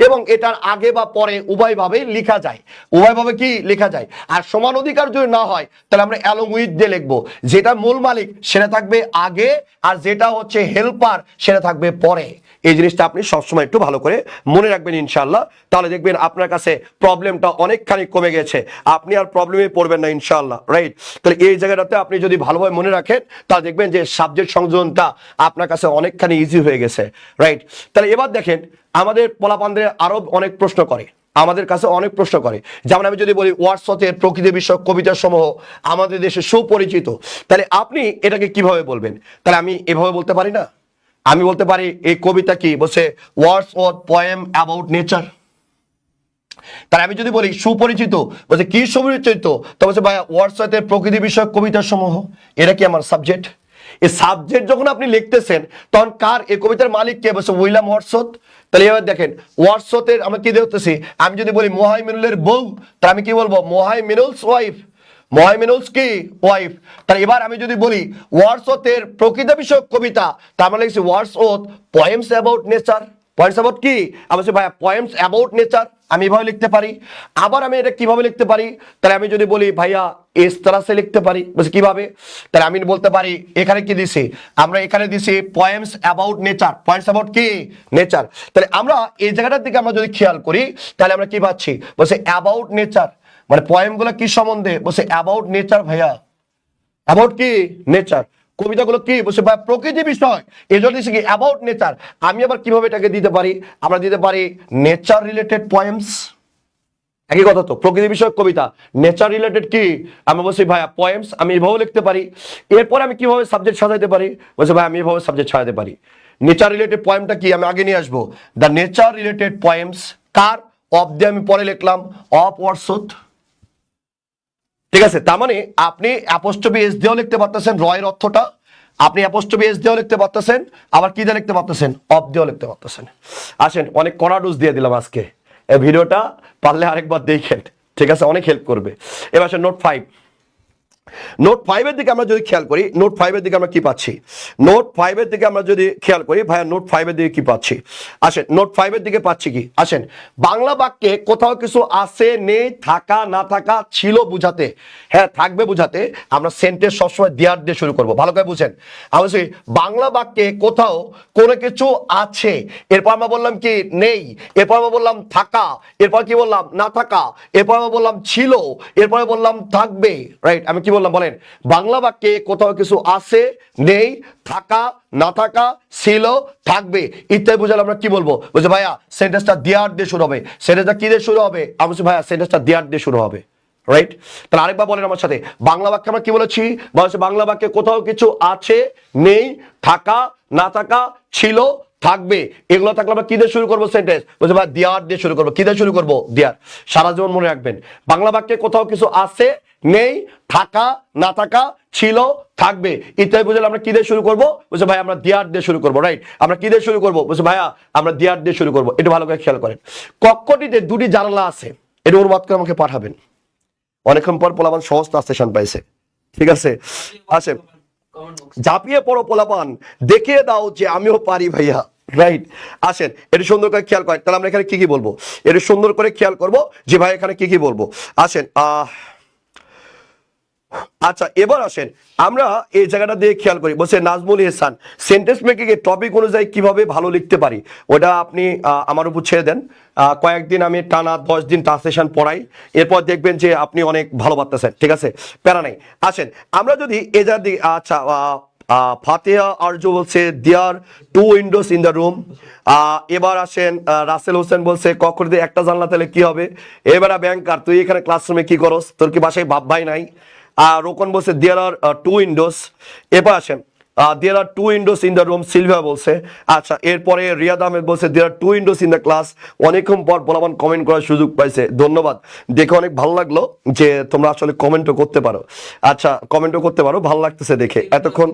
এবং এটার আগে বা পরে উভয়ভাবে লেখা যায়, উভয়ভাবে কি লেখা যায়। আর সমান অধিকার যদি না হয় তাহলে আমরা অ্যালং উইথ দিয়ে লিখবো, যেটা মূল মালিক সেটা থাকবে আগে আর যেটা হচ্ছে হেল্পার সেটা থাকবে পরে। এই জিনিসটা আপনি সবসময় একটু ভালো করে মনে রাখবেন ইনশাআল্লাহ, তাহলে দেখবেন আপনার কাছে প্রবলেমটা অনেকখানি কমে গেছে, আপনি আর প্রবলেমে পড়বেন না ইনশাআল্লাহ, রাইট। তাহলে এই জায়গাটাতে আপনি যদি ভালোভাবে মনে রাখেন তাহলে দেখবেন যে সাবজেক্ট সংযোজনটা আপনার কাছে অনেকখানি ইজি হয়ে গেছে, রাইট। তাহলে এবার দেখেন আমাদের পোলাপানদের আরো অনেক প্রশ্ন করে, আমাদের কাছে অনেক প্রশ্ন করে, যেমন আমি যদি বলি ওয়ার্ডসওয়ার্থের প্রকৃতি বিষয়ক কবিতা সমূহ আমাদের দেশে সুপরিচিত, তাহলে আপনি এটাকে কিভাবে বলবেন? তাহলে আমি এভাবে বলতে পারি না, আমি বলতে পারি এই কবিতা কি বলছে, ওয়ার্ডসওয়ার্থ পোয়েম অ্যাবাউট নেচার। তাহলে আমি যদি বলি সুপরিচিত, বলছে কি সুপরিচিত, তো বলছে ভাই ওয়ার্ডসওয়ার্থের প্রকৃতি বিষয়ক কবিতা সমূহ, এটা কি আমার সাবজেক্ট? এই সাবজেক্ট যখন আপনি লিখতেছেন তখন কার, এই কবিতার মালিক কে? বলছে উইলিয়াম ওয়ার্ডসওয়ার্থ। তাহলে এবার দেখেন ওয়ার্ডসওয়ার্থের আমরা কি দেখতেছি, আমি যদি বলি মোহাইমিনুলের বউ, তাহলে আমি কি বলবো, মোহাইমিনুলস ওয়াইফ, মোহাইমিনুলস কি ওয়াইফ। তাহলে এবার আমি যদি বলি ওয়ার্ডসওয়ার্থের প্রকৃতি বিষয়ক কবিতা, তার মানে লিখছি Wordsworth poems about nature, points about কি, আমি বলছি ভাইয়া পোয়েমস অ্যাবাউট নেচার, আমি এভাবে লিখতে পারি। আবার আমি এটা কিভাবে লিখতে পারি, তাহলে আমি যদি বলি ভাইয়া ইস तरह से লিখতে পারি, বলছি কিভাবে, তাহলে আমি বলতে পারি এখানে কি দিছি, আমরা এখানে দিছি poems about nature, points about কি নেচার। তাহলে আমরা এই জায়গাটার দিকে আমরা যদি খেয়াল করি তাহলে আমরা কি পাচ্ছি, বলছে অ্যাবাউট নেচার, মানে পোয়েমগুলো কি সম্বন্ধে, বলছে অ্যাবাউট নেচার ভাইয়া, অ্যাবাউট কি নেচার। কবিতাগুলো কি বলছে ভাই প্রকৃতি বিষয়, এই জন্য দিচ্ছে কি অ্যাবাউট নেচার। আমি আবার কিভাবে এটাকে দিতে পারি, আমরা দিতে পারি নেচার রিলেটেড পোয়েমস, একই কথা তো, প্রকৃতি বিষয়ক কবিতা, নেচার রিলেটেড কি, আমি বলছি ভাইয়া পোয়েমস, আমি এভাবে লিখতে পারি। এরপরে আমি কিভাবে সাবজেক্ট সাজাইতে পারি, বলছে ভাই আমি এভাবে সাবজেক্ট সাজাতে পারি। নেচার রিলেটেড পোয়েমটা কি আমি আগে নিয়ে আসবো, the nature related poems, car, of দিয়ে আমি পরে লিখলাম অফ ওয়ার্ডসওয়ার্থ, ঠিক আছে। তার মানে আপনি অ্যাপোস্ট্রফি এস দিয়েও লিখতে পারতেছেন রয়ের অর্থটা, আপনি অ্যাপোস্ট্রফি এস দিয়েও লিখতে পারতেছেন, আবার কি দিয়ে লিখতে পারতেছেন, অফ দিয়েও লিখতে পারতেছেন। আসেন অনেক কড়া ডোজ দিয়ে দিলাম আজকে, এই ভিডিওটা পারলে আরেকবার দেখেন, ঠিক আছে, অনেক হেল্প করবে। এবার আসেন নোট 5, নোট 5 এর দিকে আমরা যদি খেয়াল করি, নোট 5 এর দিকে আমরা কি পাচ্ছি, নোট 5 এর দিকে আমরা যদি খেয়াল করি ভাইয়া নোট 5 এর দিকে কি পাচ্ছি, আসেন নোট 5 এর দিকে পাচ্ছি কি, আসেন বাংলা বাক্যে কোথাও কিছু আছে নেই থাকা না থাকা ছিল বুঝাতে, হ্যাঁ থাকবে বুঝাতে আমরা সেন্টেন্স সবসময় দেয়ার দিয়ে শুরু করব, ভালো করে বুঝেন। আমি বলছি বাংলা বাক্যে কোথাও কোনো কিছু আছে, এরপর আমরা বললাম কি নেই, এরপর আমরা বললাম থাকা, এরপর কি বললাম না থাকা, এরপর আমরা বললাম ছিল, এরপরে বললাম থাকবে, রাইট। আমি কি বললাম বলেন, বাংলা বাক্যে কোথাও কিছু আছে নেই থাকা না থাকা ছিল থাকবে ইত্যাদি বুঝালে আমরা কি বলবো, বলছে ভাইয়া সেন্টেন্সটা দেয়ার দিয়ে শুরু হবে, সেন্টেন্সটা কি দিয়ে শুরু হবে, আমি বলছি ভাইয়া সেন্টেন্সটা দেয়ার দিয়ে শুরু হবে, রাইট। তাহলে আরেকবার বলেন আমার সাথে, বাংলা বাক্যে আমরা কি বলেছি, বলছে বাংলা বাক্যে কোথাও কিছু আছে নেই থাকা না থাকা ছিল থাকবে, এগুলো থাকলে আমরা কি দিয়ে শুরু করবো সেন্টেন্স, বলছে ভাই দেয়ার দিয়ে শুরু করবো, কি দিয়ে শুরু করবো, দেয়ার। সারা জীবন মনে রাখবেন, বাংলা বাক্যে কোথাও কিছু আছে নেই থাকা না থাকা ছিল থাকবে ইত্যাদি বুঝলে আমরা কি দিয়ে শুরু করবো, বলছে ভাই আমরা দেয়ার দিয়ে শুরু করবো, রাইট। আমরা কি দিয়ে শুরু করবো, বলছে ভাইয়া আমরা দেয়ার দিয়ে শুরু করবো, এটা ভালো করে খেয়াল করেন। কক্ষটিতে দুটি জানালা আছে, এটা অনুবাদ করে আমাকে পাঠাবেন, অনেকক্ষণ পর পোলাপান সহজ ট্রান্সলেশন পাইছে, ঠিক আছে। আসে ঝাঁপিয়ে পড়ো পোলাপান, দেখিয়ে দাও যে আমিও পারি ভাইয়া, রাইট। আসেন এটা সুন্দর করে খেয়াল করেন, তাহলে আমরা এখানে কি কি বলবো, এটা সুন্দর করে খেয়াল করবো যে ভাই এখানে কি কি বলবো। আসেন আচ্ছা এবার আসেন আমরা এই জায়গাটা দিয়ে খেয়াল করি, বলছে নাজমুল ইহসান সেন্টেন্স মেকিং এর টপিক অনুযায়ী কিভাবে ভালো লিখতে পারি, ওটা আপনি আমার উপর ছেড়ে দেন। কয়েকদিন আমি টানা 10 দিন ট্রান্সলেশন পড়াই, এরপর দেখবেন যে আপনি অনেক ভালো পারতেছেন, ঠিক আছে, প্যারা নাই। আসেন আমরা যদি এই জায়গা দিয়ে আচ্ছা ফাতেহা আরজ বলছে দেয়ার 2 উইন্ডোজ ইন দ্য রুম। এবার আসেন রাসেল হোসেন বলছে কক্ষটিতে একটা জানলা, তাহলে কি হবে, এবার ব্যাংকার তুই এখানে ক্লাসরুমে কি করস, তোর কি বাসায় বাপ ভাই নাই। রোকন বলছে দেয়ার আর 2 উইন্ডোজ। এবার আসেন দেয়ার আর 2 Windows in the room, Sylvia বলছে। আচ্ছা এরপরে রিয়াদ আহমেদ বলছে there R 2 Windows in the class. অনেকক্ষণ পর বলাবান কমেন্ট করার সুযোগ পাইছে, ধন্যবাদ, দেখে অনেক ভালো লাগলো যে তোমরা আসলে কমেন্টও করতে পারো। আচ্ছা কমেন্টও করতে পারো, ভালো লাগতেছে দেখে এতক্ষণ।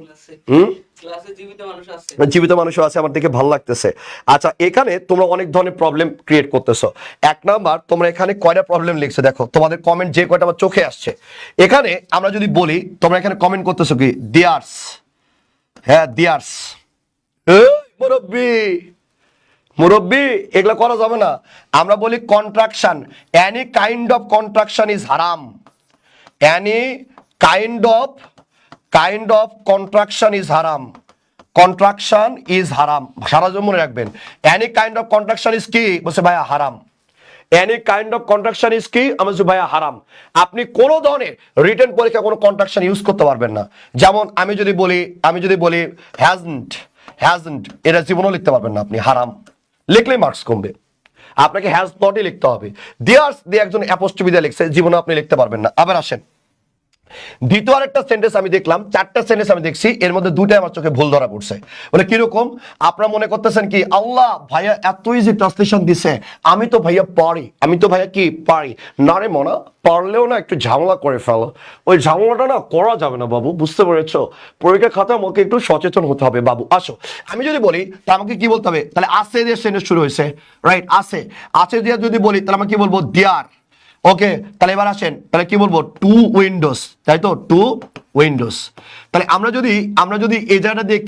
জীবিত মানুষও আছে, আমার দেখে ভালো লাগতেছে। আচ্ছা এখানে তোমরা অনেক ধরনের প্রবলেম ক্রিয়েট করতেছো। এক নাম্বার তোমরা এখানে কয়টা প্রবলেম লিখছো দেখো, তোমাদের কমেন্ট যে কয়টা আমার চোখে আসছে। এখানে আমরা যদি বলি তোমরা এখানে কমেন্ট করতেছো কি দেয়ার্স, হ্যাঁ দেয়ার্স, মুরব্বি মুরব্বি এগুলো করা যাবে না। আমরা বলি contraction, any kind of contraction is হারাম। Any kind of contraction is হারাম। কন্ট্রাকশন ইজ হারাম, সারা জীবন মনে রাখবেন। Any kind of contraction is কি বলছে ভাইয়া হারাম। Any kind of contraction is কি আমরা ভাইয়া হারাম। আপনি কোন ধরনের রিটেন পরীক্ষা কোনো কন্ট্রাকশন ইউজ করতে পারবেন না। যেমন আমি যদি বলি হ্যাজন্ট, এটা জীবনও লিখতে পারবেন না আপনি, হারাম। লিখলে মার্কস কমবে। আপনাকে হ্যাজ নটই লিখতে হবে। ডিয়ার্স দিয়ে একজন অ্যাপোস্ট্রফি দিয়ে লিখছে, জীবনে আপনি লিখতে পারবেন না। আবার আসেন, দ্বিতীয় আরেকটা সেন্টেন্স আমি দেখলাম, 4টা সেন্টেন্স আমি দেখছি, এর মধ্যে 2টাই আমার চোখে ভুল ধরা পড়ছে। বলে কিরকম? আপনারা মনে করতেছেন কি আল্লাহ ভাইয়া এত ইজি ট্রান্সলেশন দিছে, আমি তো ভাইয়া কি পারি না রে মনা, পারলেও না একটু ঝামেলা করে ফেলো। ওই ঝামেলাটা না করা যাবে না বাবু, বুঝতে পেরেছো? পরীক্ষা খাতা আমাকে একটু সচেতন হতে হবে বাবু। আসো, আমি যদি বলি তা আমাকে কি বলতে হবে? তাহলে আছে দিয়ে সেন্টেন্স শুরু হয়েছে, রাইট? আছে দিয়ে যদি বলি তাহলে আমি কি বলবো? দেয়ার। ওকে, তাহলে এবার আসেন, তাহলে কি বলবো? টু উইন্ডোজ, তাই তো? Two windows. তাহলে আমরা যদি এই জায়গাটা দিয়ে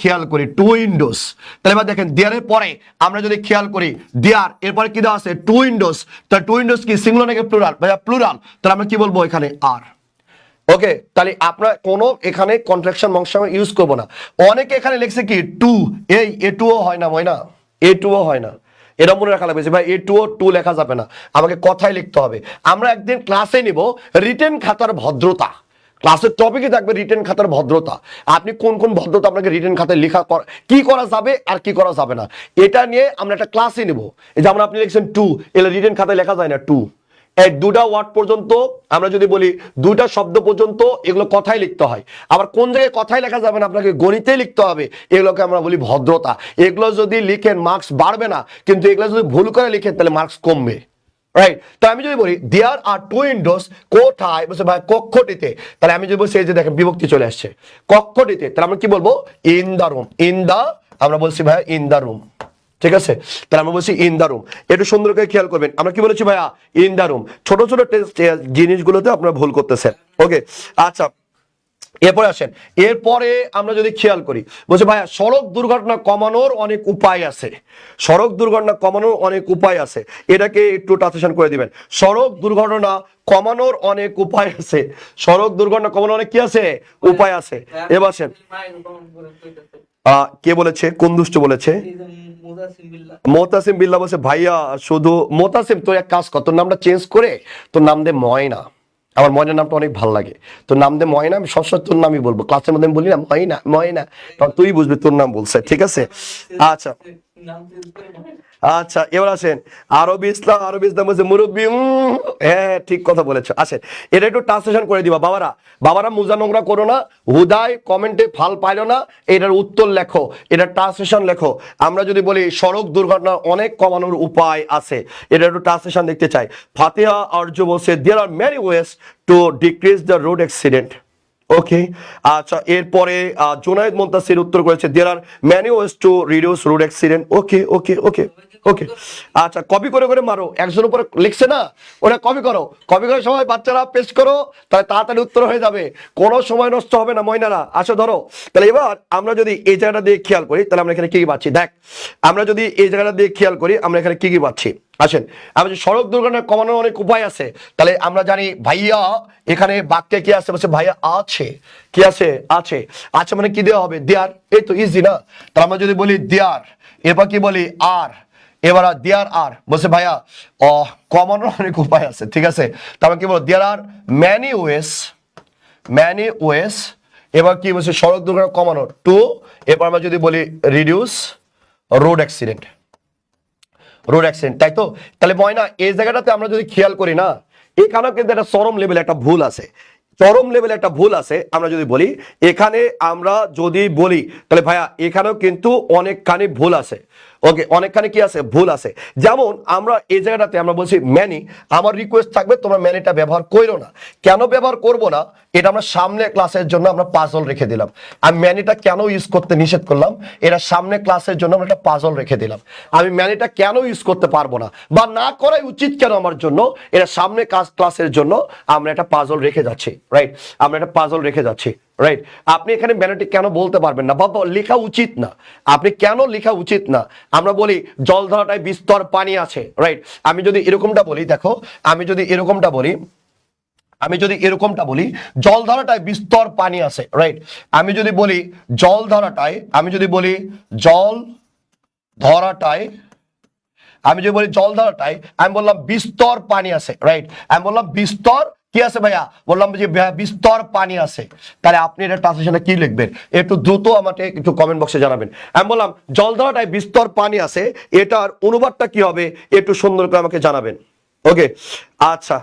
খেয়াল করি, টু উইন্ডোজ। তাহলে এবার দেখেন দেয়ারের পরে আমরা যদি খেয়াল করি, দেয়ার এরপরে কি দেওয়া আছে? Two windows. তাহলে টু উইন্ডোজ কি সিঙ্গুলার নাকি প্লুরাল? ভাইয়া প্লুরাল। তাহলে আমরা কি বলবো এখানে? আর। ওকে, তাহলে আপনার কোনো এখানে কন্ট্রাকশন ইউজ করবো না। অনেকে এখানে লিখছে কি টু, এই এ টুও হয় না, এ টুও হয় না। এটা মনে রাখা লাগবে ভাই, এ টু লেখা যাবে না, আমাকে কথাই লিখতে হবে। আমরা একদিন ক্লাসে নিব রিটেন খাতার ভদ্রতা। ক্লাসের টপিকই থাকবে রিটেন খাতার ভদ্রতা। আপনি কোন কোন ভদ্রতা আপনাকে রিটেন খাতায় লেখা কি করা যাবে আর কি করা যাবে না, এটা নিয়ে আমরা একটা ক্লাসে নিব। যেমন আপনি লিখছেন টু, এগুলো রিটেন খাতায় লেখা যায় না। টু এই 2টা ওয়ার্ড পর্যন্ত, আমরা যদি বলি 2টা শব্দ পর্যন্ত, এগুলো কথাই লিখতে হয়। আবার কোন জায়গায় কথাই লেখা যাবে না, আপনাকে গণিতে লিখতে হবে, এগুলোকে আমরা বলি ভদ্রতা। এগুলো যদি লিখেন মার্কস বাড়বে না, কিন্তু এগুলো যদি ভুল করে লিখেন তাহলে মার্কস কমবে, রাইট? তো আমি যদি বলি দেয়ার আর টু উইন্ডোজ, কোথায় বলছে ভাই? কক্ষটিতে। তাহলে আমি যদি বলছি, এই যে দেখেন বিভক্তি চলে আসছে, কক্ষটিতে, তাহলে আমরা কি বলবো? In the room. আমরা বলছি ভাইয়া ইন দা রুম, ঠিক আছে? তাহলে আমরা বলছি ইন দা রুম। একটু সুন্দর করে খেয়াল করবেন, আমরা কি বলেছি ভাইয়া? In the room. ছোট ছোট জিনিসগুলোতে আপনারা ভুল করতেছেন। ওকে, আচ্ছা, এরপরে আসেন। এরপরে আমরা যদি খেয়াল করি, বলছে ভাইয়া সড়ক দুর্ঘটনা কমানোর অনেক উপায় আছে। এটাকে একটু ট্রান্সলেশন করে দিবেন। সড়ক দুর্ঘটনা কমানোর অনেক উপায় আছে। অনেক কি আছে? উপায় আছে। এবার আসেন, কে বলেছে? কোন দুষ্ট বলেছে? মোতাসিম বিল্লাহ বলছে ভাইয়া শুধু মোতাসিম, তোর এক কাজ কর, তোর নামটা চেঞ্জ করে তোর নাম দে ময়না। আমার ময়নার নামটা অনেক ভালো লাগে, তোর নাম দে ময়না। আমি সবসময় তোর নামই বলবো, ক্লাসের মধ্যে আমি বলি না ময়না, তখন তুই বুঝবি তোর নাম বলছে, ঠিক আছে? আচ্ছা, এবার আসেন আরবি ইসলাম বলছে মুরব্বী। হ্যাঁ, ঠিক কথা বলেছো। আসেন, এটা একটু ট্রান্সলেশন করে দিবা। বাবারা মুজা নোংরা করো না, হুদায় কমেন্টে ফাল পাইলো না, এটার উত্তর লেখো, এটা ট্রান্সলেশন লেখো। আমরা যদি বলি সড়ক দুর্ঘটনা অনেক কমানোর উপায় আছে, এটা একটু ট্রান্সলেশন দেখতে চাই। ফাতিহা আরজু বলছে there are many ways to decrease the road accident. Okay, আচ্ছা, এরপরে জুনায়েদ মুনতাসির উত্তর করেছে there are many ways to reduce road accident. Okay, আচ্ছা, কপি করে মারো। একজন উপরে লিখছে না, ওটা কপি করে সবাই বাচ্চারা পেস্ট করো, তাহলে তাড়াতাড়ি উত্তর হয়ে যাবে, কোনো সময় নষ্ট হবে না। ময়নারা আসো, ধরো। তাহলে এবার আমরা যদি এই জায়গাটা দিয়ে খেয়াল করি, তাহলে আমরা এখানে কি পাচ্ছি? দেখ, আমরা যদি এই জায়গাটা দিয়ে খেয়াল করি, আমরা এখানে কি পাচ্ছি? আসেন, আমরা যে সড়ক দুর্ঘটনা কমানোর অনেক উপায় আছে, তাহলে আমরা জানি ভাইয়া এখানে বাক্যে কি আছে? বলছে ভাইয়া আছে। কি আছে? আছে মানে কি দেওয়া হবে? দেয়ার। এই তো ইজি না? তাহলে আমরা যদি বলি দেয়ার, এরপর কি বলি? আর। এবার দেয়ার আর বলছে ভাইয়া কমানোর অনেক উপায় আছে, ঠিক আছে? তারপর কি বলবো? দেয়ার আর ম্যানি ওয়েস। এবার কি বলছে? সড়ক দুর্ঘটনা কমানোর টু। এরপর আমরা যদি বলি রিডিউস রোড অ্যাক্সিডেন্ট, তাই তো? তাহলে ময়না এই জায়গাটাতে আমরা যদি খেয়াল করি না, এখানেও কিন্তু একটা চরম লেভেলে একটা ভুল আছে। আমরা যদি বলি এখানে, আমরা যদি বলি তাহলে ভাইয়া এখানেও কিন্তু অনেকখানি ভুল আছে। ওকে, অনেকখানি কি আছে? ভুল আছে। যেমন আমরা এই জায়গাটাতে আমরা বলছি ম্যানি, আমার রিকোয়েস্ট থাকবে তোমরা ম্যানিটা ব্যবহার করো না। কেন ব্যবহার করব না? এটা আমরা সামনে ক্লাসের জন্য আমরা পাজল রেখে দিলাম। আমি ম্যানিটা কেন ইউজ করতে নিষেধ করলাম? এটা সামনে ক্লাসের জন্য আমরা একটা পাজল রেখে দিলাম। আমি ম্যানিটা কেন ইউজ করতে পারবো না বা না করাই উচিত কেন আমার জন্য? এটা সামনে ক্লাসের জন্য আমরা একটা পাজল রেখে যাচ্ছি, রাইট? আমরা একটা পাজল রেখে যাচ্ছি। রাইট? আপনি এখানে ব্যানারটি কেন বলতে পারবেন না, বা লেখা উচিত না, আপনি কেন লেখা উচিত না? আমরা বলি জলধারাটায় বিস্তর পানি আছে, রাইট? আমি যদি এরকমটা বলি, দেখো আমি যদি এরকমটা বলি জলধারাটায় বিস্তর পানি আছে, রাইট? আমি যদি বলি জলধারাটায়, আমি যদি বলি আমি বললাম বিস্তর পানি আছে, রাইট? আমি বললাম বিস্তর কি আছে ভাইয়া, বললাম যে বিস্তর পানি আছে। তাহলে আপনি এটা ট্রান্সলেশনে কি লিখবেন একটু দ্রুত আমাকে একটু কমেন্ট বক্সে জানাবেন। আমি বললাম জলধারাটায় বিস্তর পানি আছে, এটার অনুবাদটা কি হবে একটু সুন্দর করে আমাকে জানাবেন। ওকে, আচ্ছা,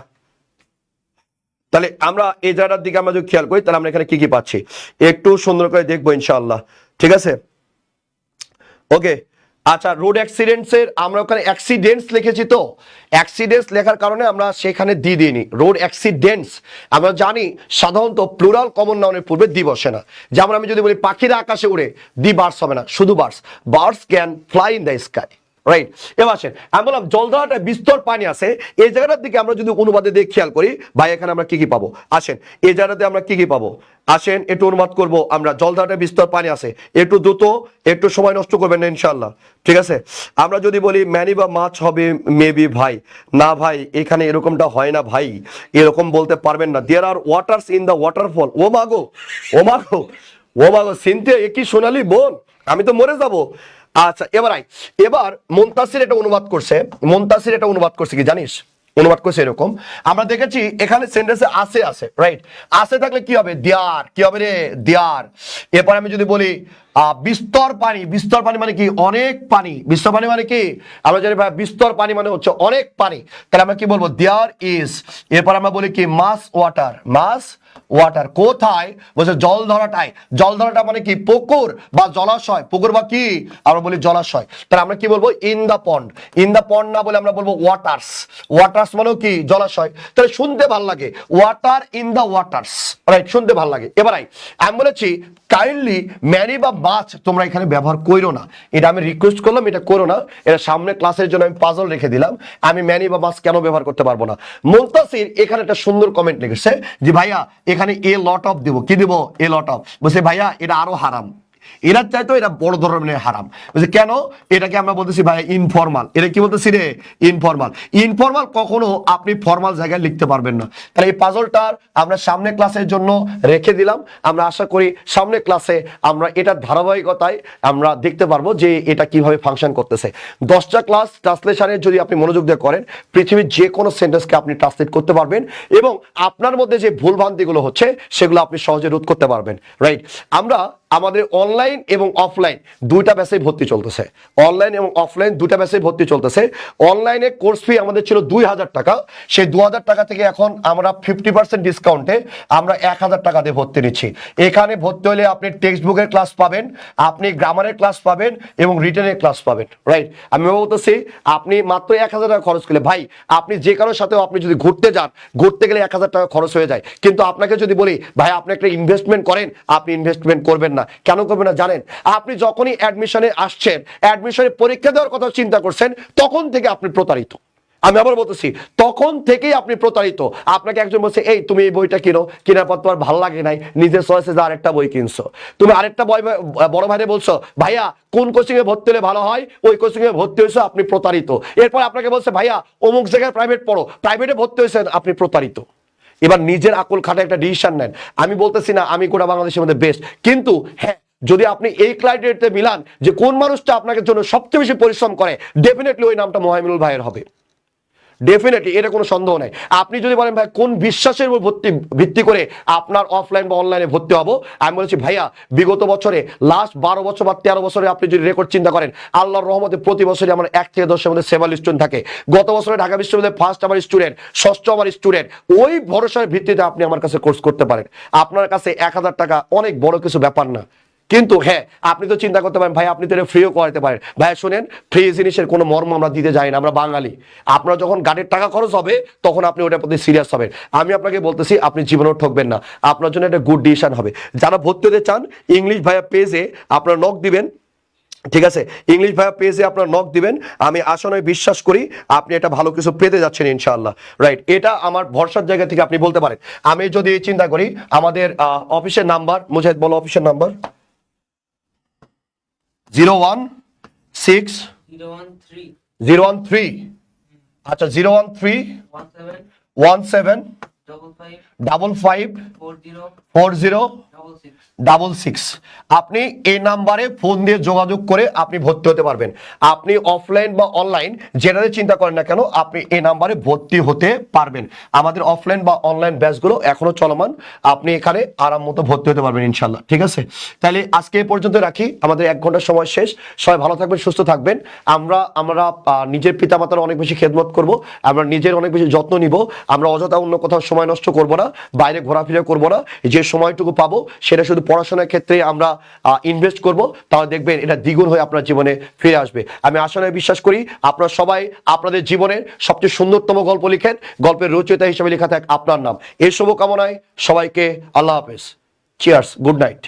তাহলে আমরা এই জায়গাটার দিকে আমরা যদি খেয়াল করি, তাহলে আমরা এখানে কি কি পাচ্ছি একটু সুন্দর করে দেখবো ইনশাআল্লাহ, ঠিক আছে? ওকে, আচ্ছা, রোড অ্যাক্সিডেন্টসের আমরা ওখানে অ্যাক্সিডেন্টস লিখেছি, তো অ্যাক্সিডেন্টস লেখার কারণে আমরা সেখানে দিয়ে দিইনি রোড অ্যাক্সিডেন্টস। আমরা জানি সাধারণত প্লুরাল কমন নাউনের পূর্বে দি বসে না। যেমন আমি যদি বলি পাখিরা আকাশে উড়ে, দি বার্ডস হবে না, শুধু birds can fly in the sky, right? এবার আসেন, আমি বললাম জলধারাটায় বিস্তর পানি আছে, এই জায়গাটার দিকে আমরা যদি অনুবাদে দিয়ে খেয়াল করি, ভাই এখানে আমরা কি কি পাবো? আসেন এই জায়গাটাতে আমরা কি কি পাবো, আসেন একটু অনুবাদ করব আমরা। জলধারাটায় বিস্তর পানি আছে, একটু দ্রুত, একটু সময় নষ্ট করবেন না ইনশাআল্লাহ, ঠিক আছে? আমরা যদি বলি ম্যানি বা মাছ হবে মেবি, ভাই না ভাই এখানে এরকমটা হয় না ভাই, এরকম বলতে পারবেন না। দেয়ার আর ওয়াটার্স ইন দ্য ওয়াটারফল। ও মাগো, সিনথিয়া এ কি সোনালি বোন, আমি তো মরে যাব। আচ্ছা, এবার মুনতাসির এটা অনুবাদ করছে কি জানিস? অনুবাদ করছে এরকম, আমরা দেখেছি এখানে সেন্টেন্সে আছে, রাইট? আছে থাকলে কি হবে? দেয়ার, কি হবে রে? দেয়ার। এরপর আমি যদি বলি বিস্তর পানি মানে কি? অনেক পানি। বিস্তর পানি মানে কি? আমরা জানি ভাই বিস্তর পানি মানে হচ্ছে অনেক পানি, তাহলে আমরা কি বলবো? There is. এরপর আমরা বলি কি? Mass water. কোথায়? বলছে জলধারাটা মানে কি? পুকুর বা জলাশয়। পুকুর বা কি? আমরা বলি জলাশয়। তাহলে আমরা কি বলবো? ইন দা পন্ড না বলে আমরা বলবো ওয়াটার্স মানে কি? জলাশয়। তাহলে শুনতে ভালো লাগে, water in the waters, right? শুনতে ভালো লাগে। এবার আমি বলেছি কাইন্ডলি ম্যানি বা মাছ তোমরা এখানে ব্যবহার করো না, এটা আমি রিকোয়েস্ট করলাম, এটা করো না। এটা সামনে ক্লাসের জন্য আমি পাজল রেখে দিলাম, আমি ম্যানি বা মাছ কেন ব্যবহার করতে পারবো না। মুনতাসির এখানে একটা সুন্দর কমেন্ট লিখেছে যে ভাইয়া এখানে এ লট অফ দিব, কি দিব? এ লট অফ। বলছে ভাইয়া এটা আরো হারাম, এরা চাইতো এটা বড় ধরনের হারাম। বলছে কেন? এটাকে আমরা বলতেছি ভাই ইনফরমাল। এটা কি বলতেছি রে? ইনফরমাল কখনো আপনি ফরমাল জায়গায় লিখতে পারবেন না। তাহলে এই পাজলটার আমরা সামনে ক্লাসের জন্য রেখে দিলাম। আমরা আশা করি সামনে ক্লাসে আমরা এটার ধারাবাহিকতায় আমরা দেখতে পারবো যে এটা কিভাবে ফাংশন করতেছে। 10টা ক্লাস ট্রান্সলেশনের যদি আপনি মনোযোগ দিয়ে করেন, পৃথিবীর যে কোনো সেন্টেন্সকে আপনি ট্রান্সলেট করতে পারবেন এবং আপনার মধ্যে যে ভুলভ্রান্তিগুলো হচ্ছে সেগুলো আপনি সহজে রোধ করতে পারবেন, রাইট? আমরা আমাদের অনলাইন এবং অফলাইন দুইটা ব্যাচে ভর্তি চলতেছে। অনলাইনে কোর্স ফি আমাদের ছিল 2000 টাকা, সেই 2000 টাকা থেকে এখন আমরা 50% ডিসকাউন্টে আমরা 1000 টাকা দিয়ে ভর্তি নিচ্ছি। এখানে ভর্তি হলে আপনি টেক্সট বুকের ক্লাস পাবেন, আপনি গ্রামারের ক্লাস পাবেন এবং রিটেনের ক্লাস পাবেন, রাইট? আমি বলতেছি আপনি মাত্র 1000 টাকা খরচ করলে, ভাই আপনি যে কারোর সাথেও আপনি যদি ঘুরতে যান, ঘুরতে গেলে 1000 টাকা খরচ হয়ে যায়। কিন্তু আপনাকে যদি বলি ভাই আপনি একটা ইনভেস্টমেন্ট করেন, আপনি ইনভেস্টমেন্ট করবেন না। কেন করবেন না জানেন? আপনি যখনই অ্যাডমিশনে আসছেন, অ্যাডমিশনে পরীক্ষা দেওয়ার কথা চিন্তা করছেন, তখন থেকে আপনি প্রতারিত। আমি আবার বলতেছি, তখন থেকেই আপনি প্রতারিত। আপনাকে একজন বলছে এই তুমি এই বইটা কিনো, কেনার পর তোমার ভালো লাগে নাই, নিজের চয়েসে যে আরেকটা বই কিনছো। তুমি আরেকটা বড় ভাইরে বলছো ভাইয়া কোন কোচিং এ ভর্তি হলে ভালো হয়, ওই কোচিং এ ভর্তি হয়েছো, আপনি প্রতারিত। এরপর আপনাকে বলছে ভাইয়া অমুক জায়গায় প্রাইভেট পড়ো, প্রাইভেটে ভর্তি হয়েছেন, আপনি প্রতারিত। এবার নিজের আকল খাটে একটা ডিসিশন নেন। আমি বলতেছি না আমি গোটা বাংলাদেশের মধ্যে বেস্ট, কিন্তু হ্যাঁ যদি আপনি এই ক্রাইটেরিয়াতে মিলান যে কোন মানুষটা আপনাকে জন্য সবচেয়ে বেশি পরিশ্রম করে, ডেফিনেটলি ওই নামটা মোহাইমিনুল ভাইয়ের হবে, ডেফিনেটলি, এটা কোনো সন্দেহ নাই। আপনি যদি বলেন ভাই কোন বিশ্বাসের উপর ভিত্তি করে আপনার অফলাইন বা অনলাইনে ভর্তি হবো, আমি বলেছি ভাইয়া বিগত বছরে লাস্ট 12 বছর বা 13 বছরে আপনি যদি রেকর্ড চিন্তা করেন, আল্লাহর রহমতে প্রতি বছরই আমার 1 থেকে 10 এর মধ্যে সেভাল স্টুডেন্ট থাকে। গত বছরে ঢাকা বিশ্ববিদ্যালয়ে ফার্স্ট আমার স্টুডেন্ট, ষষ্ঠ আমার স্টুডেন্ট। ওই ভরসার ভিত্তিতে আপনি আমার কাছে কোর্স করতে পারেন। আপনার কাছে 1000 টাকা অনেক বড় কিছু ব্যাপার না। কিন্তু হ্যাঁ আপনি তো চিন্তা করতে পারেন ভাই আপনি তো এটা ফ্রিও করাতে পারেন। ভাই শুনেন, ফ্রি জিনিসের কোনো মর্ম আমরা দিতে যাই না, আমরা বাঙালি। আপনার যখন গাড়ির টাকা খরচ হবে তখন আপনি ওটার প্রতি সিরিয়াস হবেন। আমি আপনাকে বলতেছি আপনি জীবনেও ঠকবেন না, আপনার জন্য একটা গুড ডিসিশন হবে। যারা ভর্তি হতে চান ইংলিশ ভাইয়া পেজে আপনারা নক দিবেন, ঠিক আছে, ইংলিশ ভাইয়া পেজে আপনার নক দিবেন, আমি আশা নয় বিশ্বাস করি আপনি এটা ভালো কিছু পেতে যাচ্ছেন ইনশাআল্লাহ। রাইট, এটা আমার ভরসার জায়গা থেকে আপনি বলতে পারেন। আমি যদি চিন্তা করি আমাদের অফিসের নাম্বার, মুজাহিদ বলো অফিসের নাম্বার 016 013 আচ্ছা 013 17 55 40 আপনি এই নাম্বারে ফোন দিয়ে যোগাযোগ করে আপনি ভর্তি হতে পারবেন। আপনি অফলাইন বা অনলাইন যেটাতে চিন্তা করেন না কেন, আপনি এই নাম্বারে ভর্তি হতে পারবেন। আমাদের অফলাইন বা অনলাইন ব্যাচগুলো এখনো চলমান, আপনি এখানে আরাম মতো ভর্তি হতে পারবেন ইনশাল্লাহ। ঠিক আছে, তাহলে আজকে এই পর্যন্ত রাখি, আমাদের 1 ঘন্টার সময় শেষ। সবাই ভালো থাকবেন, সুস্থ থাকবেন। আমরা নিজের পিতামাতার অনেক বেশি খেদমত করব, আমরা নিজের অনেক বেশি যত্ন নিব, আমরা অযথা অন্য কোথাও সময় নষ্ট করব না, বাইরে ঘোরাফেরা করব না, যে সময়টুকু পাবো সেটা শুধু পড়াশোনার ক্ষেত্রে আমরা ইনভেস্ট করব, তাহলে দেখবেন এটা দ্বিগুণ হয়ে আপনার জীবনে ফিরে আসবে। আমি আশা নয় বিশ্বাস করি আপনারা সবাই আপনাদের জীবনের সবচেয়ে সুন্দরতম গল্প লিখেন, গল্পের রচয়িতা হিসেবে লেখা থাক আপনার নাম। এই শুভকামনায় সবাইকে আল্লাহ হাফেজ, চিয়ার্স, গুড নাইট।